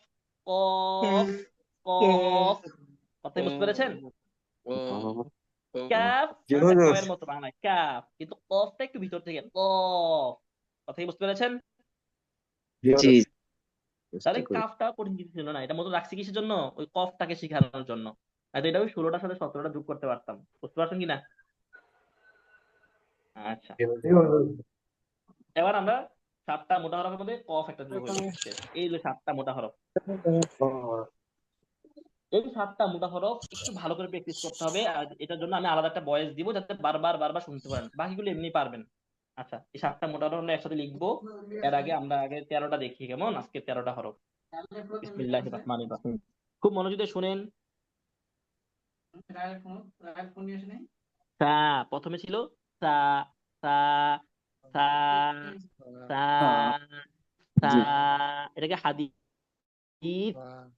কফ, কথা বুঝতে পেরেছেন? ও ও কাফ জি অনেকটা হুজুর। কয়ের মতো বাংলায় কাফ, কিন্তু কফটা একটু ভিতর থেকে কফ, কথা কি বুঝতে পেরেছেন? জি জি, হুজুর। চেষ্টা তাহলে করি। কাফটা কঠিন কিছু ছিল না, এটা মতো রাখছি কিসের জন্য, ওই কফটাকে শেখানোর জন্য। তো এটা আমি 16টার সাথে 17টা যোগ করতে পারতাম। বুঝতে পারছেন কিনা? আচ্ছা, এবার আমরা 7টা মোটা হরফের মধ্যে কফ একটা যোগ হইলো। এই যে 7টা মোটা হরফ, এই 7টা মোটা হরফ একটু ভালো করে প্র্যাকটিস করতে হবে। আর এটার জন্য আমি আলাদা একটা ভয়েস দিব, যাতে বারবার বারবার শুনতে পারেন। বাকিগুলো এমনি পারবেন। আচ্ছা, এই 7টা মোটা হরফ আমরা একসাথে লিখবো। এর আগে আমরা 13টা দেখি কেমন। আজকে 13টা হরফ। বিসমিল্লাহির রহমানির রহিম। খুব মনোযোগ দিয়ে শুনেন। সা, প্রথমে ছিল সা, সা, সা, সা, সা। জি এটাকে হাদিস,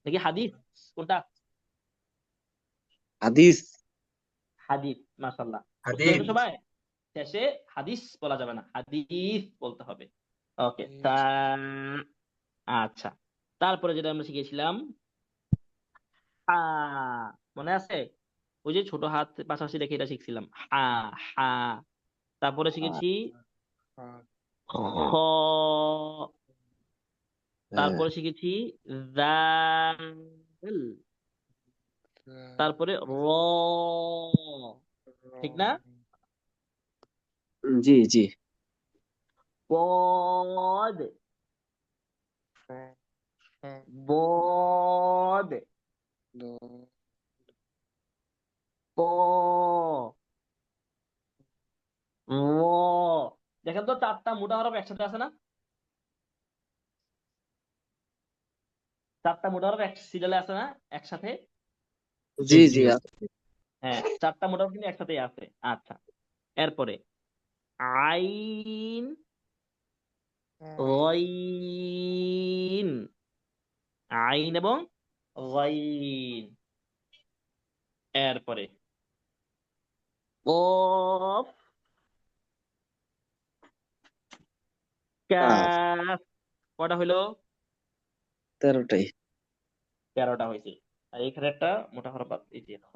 নাকি হাদিস, কোনটা? হাদিস হাদিস, মাশাআল্লাহ। বুঝতে হাদিস পেরেছো সবাই? শেষে হাদিস বলা যাবে না, হাদিস বলতে হবে। ওকে, তা। আচ্ছা, তারপরে যেটা আমরা শিখেছিলাম, হা, মনে আছে? ওই যে ছোট হাত পাশাপাশি রেখে এটা শিখছিলাম, হা, হা। তারপরে শিখেছি খ, তারপরে শিখেছি জাল, তারপরে র, ঠিক না? জি জি বদ, বদ, প, র। দেখেন তো 4টা মোটা হরফ একসাথে আছে না? 4টা মোটা হরফ এক সিরিয়ালে আছে না একসাথে? জি জি হ্যাঁ, 4টা মোটা হরফ কিন্তু একসাথেই আছে। আচ্ছা, এরপরে আইন, গইন, আইন এবং গইন। এরপরে কফ, কাফ কাফ। কটা হইলো? 13টাই 13টা হয়েছে। আর এখানে একটা মোটা হরফ আছে, এই যে খ।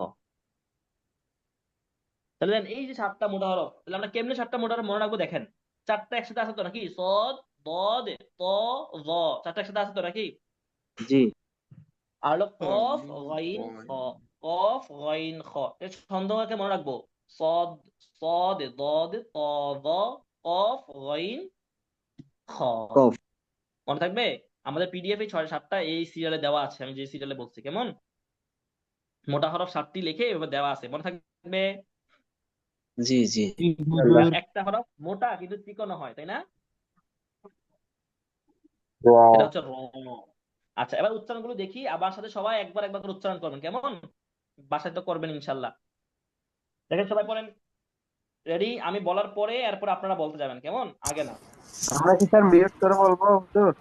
তাহলে দেন এই যে 7টা মোটা হরফ, তাহলে আমরা কেমনে 7টা মোটা হরফ মনে রাখবো? দেখেন, 4টা একসাথে আছে তো নাকি? সদ, দদ, ত, জ। 4টা একসাথে আছে তো নাকি? জি আর হলো কফ, গইন, খ। কফ, গইন, খ। এর ছন্দকে মনে রাখবো, সদ, সদ, দদ, ত, জ, কফ, গইন, খ। কফ মনে থাকবে? আমাদের পিডিএফ এই 6-7টা এই সিরিয়ালে দেওয়া আছে, আমি যে সিরিয়ালে বলছি কেমন। মোটা হরফ 7টি লিখে এভাবে দেওয়া আছে, মনে থাকবে? জি জি जी हुजूर। একটা হরফ মোটা কিন্তু চিকন হয়, তাই না? র, সেটা হচ্ছে র। আচ্ছা, এবার উচ্চারণগুলো দেখি। আবার সাথে সবাই একবার একবার করে উচ্চারণ করবেন কেমন। বাসায় তো করবেন ইনশাল্লাহ। দেখেন সবাই পড়েন। রেডি? আমি বলার পরে এরপর আপনারা বলতে যাবেন কেমন, আগে না। আমরা কি স্যার মিউট করে বলবো হুজুর?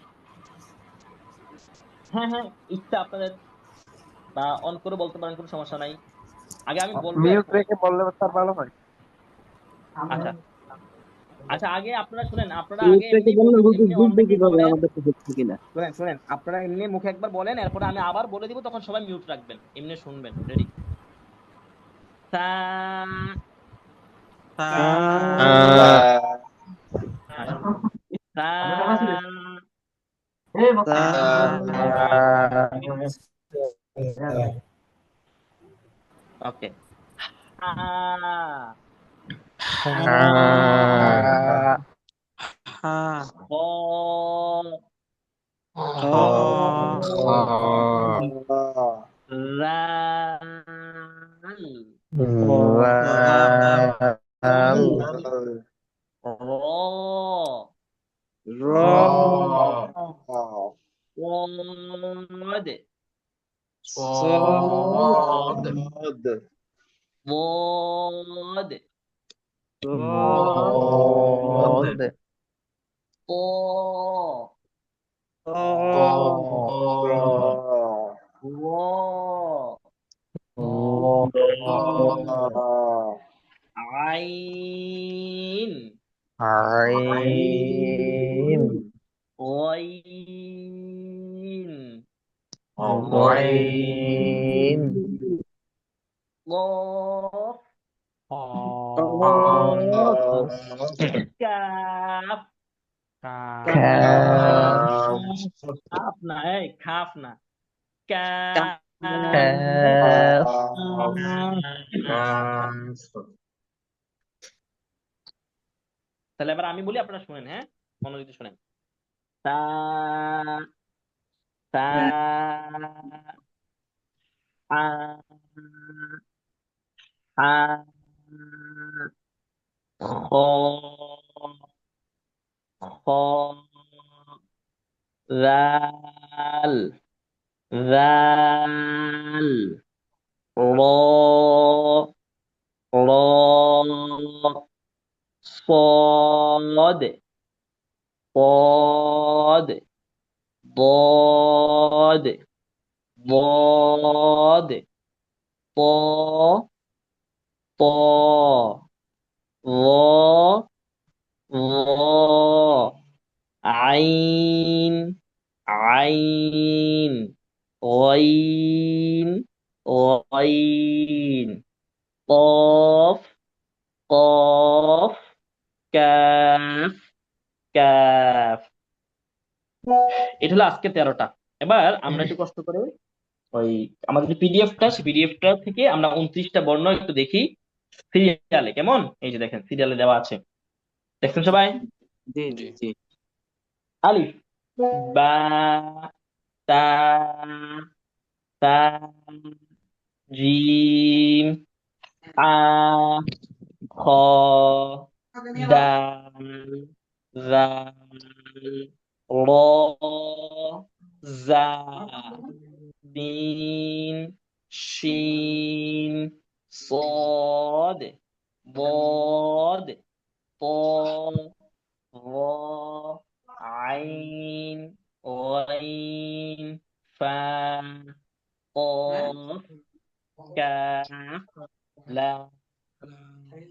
হ্যাঁ হ্যাঁ, ইচ্ছা আপনাদের, বা অন করে বলতে পারেন, কোনো সমস্যা নাই। আগে আমি বলবো মিউট এরপরে। রেখে বললে স্যার ভালো হয়। আচ্ছা আচ্ছা, আগে আপনারা শুনেন, আপনারা মিউট আগে রেখে এমনি বললে হুজুর এমনি অন বুঝবে রেখে কিভাবে বলেন। আমাদের তো হচ্ছে কিনা শুনেন শুনেন, আপনারা এমনি মুখে একবার বলেন, এরপরে আমি আবার বলে দিব, তখন সবাই মিউট রাখবেন, এমনি শুনবেন। রেডি? সা, তা, সা, ওকে। হা, খ, রাল, র, র পদ, স বদ, দ প, র, আইন, গইন, কফ, কাফ, কাফ না, এই খাফ না, কাফ, كاف তাহলে এবার আমি বলি, আপনারা শুনেন, হ্যাঁ, মনোযোগ দিয়ে শুনেন। তা তা আ আ খ খ জাল জাল র র صاد صاد ضاد ضاد ط ط ظ ظ عين عين غين غين قاف قاف কাফ কাফ। এটা হলো আজকে 13টা। এবার আমরা একটু কষ্ট করে ওই আমাদের যে পিডিএফটা, সেই পিডিএফটা থেকে আমরা 29টা বর্ণ একটু দেখি সিরিয়ালে, কেমন? এই যে দেখেন, সিরিয়ালে দেওয়া আছে, দেখছেন সবাই? জি জি জি জি আলিফ, বা, তা, তা, জিম, আ, খ, দাল, জাল, র, জা, সিন, শিন, صاد ضاد ط ظ عين غين فا قاف كاف لام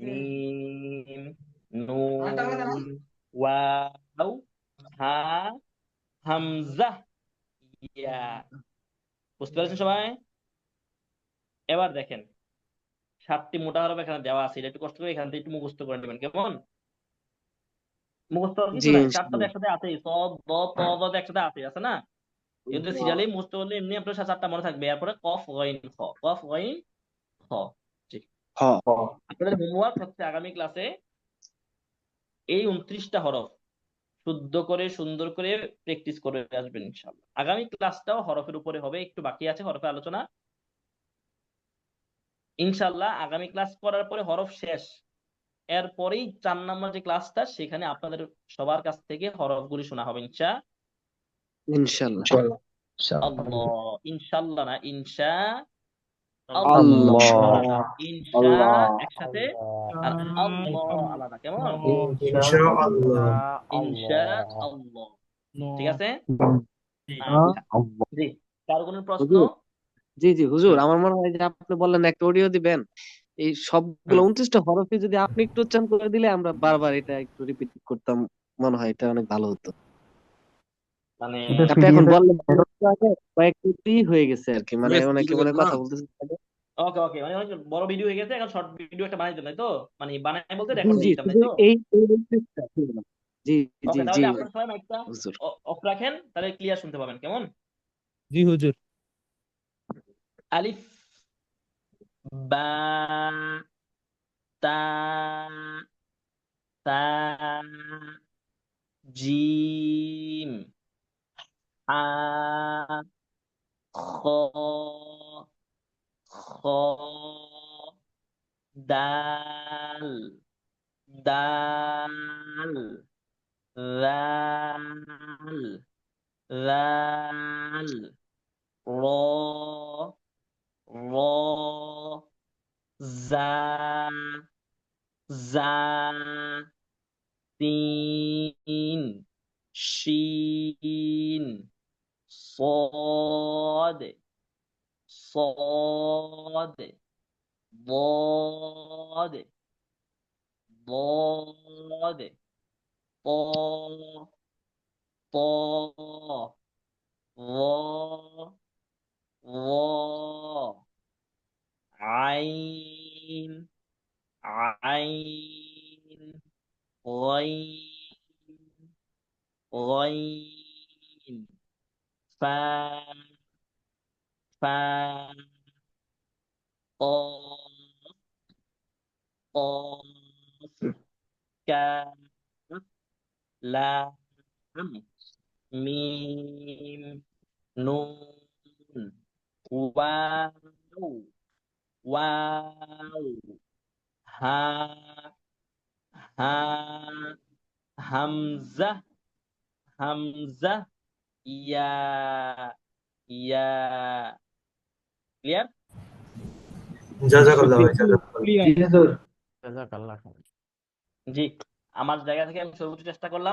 ميم নুন ওয়াও হা হামজা ইয়া। বুঝতে পারছেন সবাই? এবার দেখেন, 7টি মোটা হরফ এখানে দেওয়া আছে, এটা একটু কষ্ট করে এখান থেকে একটু মুখস্থ করে নেবেন, কেমন? মুখস্থ হওয়ার জি কিছু নাই, 4টা তো ইনশাআল্লাহ। একসাথে আছে, স দ ত জ তো একসাথে আছে না? কিন্তু সিরিয়ালি মুখস্থ করলে এমনি আপনার 4টা মনে থাকবে। এরপরে কফ গইন খ, কফ গইন খ। জি। হ আপনাদের হোমওয়ার্ক হচ্ছে আগামী ক্লাসে এই 29টা হরফ শুদ্ধ করে সুন্দর করে প্র্যাকটিস করে আসবেন ইনশাআল্লাহ। আগামী ক্লাসটাও হরফের উপরে হবে, একটু বাকি আছে হরফের আলোচনা। ইনশাআল্লাহ আগামী ক্লাস করার পরে হরফ শেষ, এরপরেই 4 নম্বর যে ক্লাসটা, সেখানে আপনাদের সবার কাছ থেকে হরফগুলি শোনা হবে ইনশাআল্লাহ। আল্লাহ। ইনশাআল্লাহ না, ইনশা আল্লাহ আল্লাহ। ইনশাআল্লাহ ইনশা একসাথে, আর আল্লাহ আলাদা, কেমন? ইনশাআল্লাহ ইনশা আল্লাহ। ঠিক আছে? আচ্ছা, জি, কারো কোনো প্রশ্ন? হুজুর, জি জি হুজুর, হুম আমার মনে হয় যে আপনি বললেন একটা অডিও দিবেন, এই সবগুলো হুম 29টা হরফে যদি আপনি একটু উচ্চারণ করে দিলে আমরা বারবার এটা একটু রিপিট করতাম, মনে হয় এটা অনেক ভালো হতো। মানে এটা আপনি এখন পিডিএফ এ বললেন একটু আগে, কয়েকটি হয়ে গেছে আর কি, মানে বেশ অনেকে দিলে মনে যেত হয় না। কথা বলতেছে। ওকে ওকে, মানে অনেক বড় ভিডিও হয়ে গেছে, এখন শর্ট ভিডিও একটা বানাই দেন, তাই তো? মানে বানাই বলতে জি রেকর্ড জি দিয়ে দিতাম, তাই শুধু তো? এই 29টা ছিল না। জি জি ওকে, জি তাহলে আপনার সবাই মাইকটা হুজুর। অফ রাখেন, তাহলে ক্লিয়ার শুনতে পাবেন, কেমন? जी हुजूर। আলিফ, বা, তা, সা, জিম, আ, খ, খ, দাল, দাল, জাল, জাল, র, র, জা, জা, সিন, শিন, صاد صاد ضاد ضاد طا طا ظا ظا عين عين غين غين فا ফা কফ কফ কাফ লাম মিম নুন ওয়াও ওয়াও হা হা হামজা হামজা ইয়া ইয়া ক্লিয়ার? জাযাকাল্লাহ ভাই, জাযাকাল্লাহ। ক্লিয়ার। জি হুজুর। জি, আমার জায়গা থেকে আমি সর্বোচ্চ চেষ্টা করলাম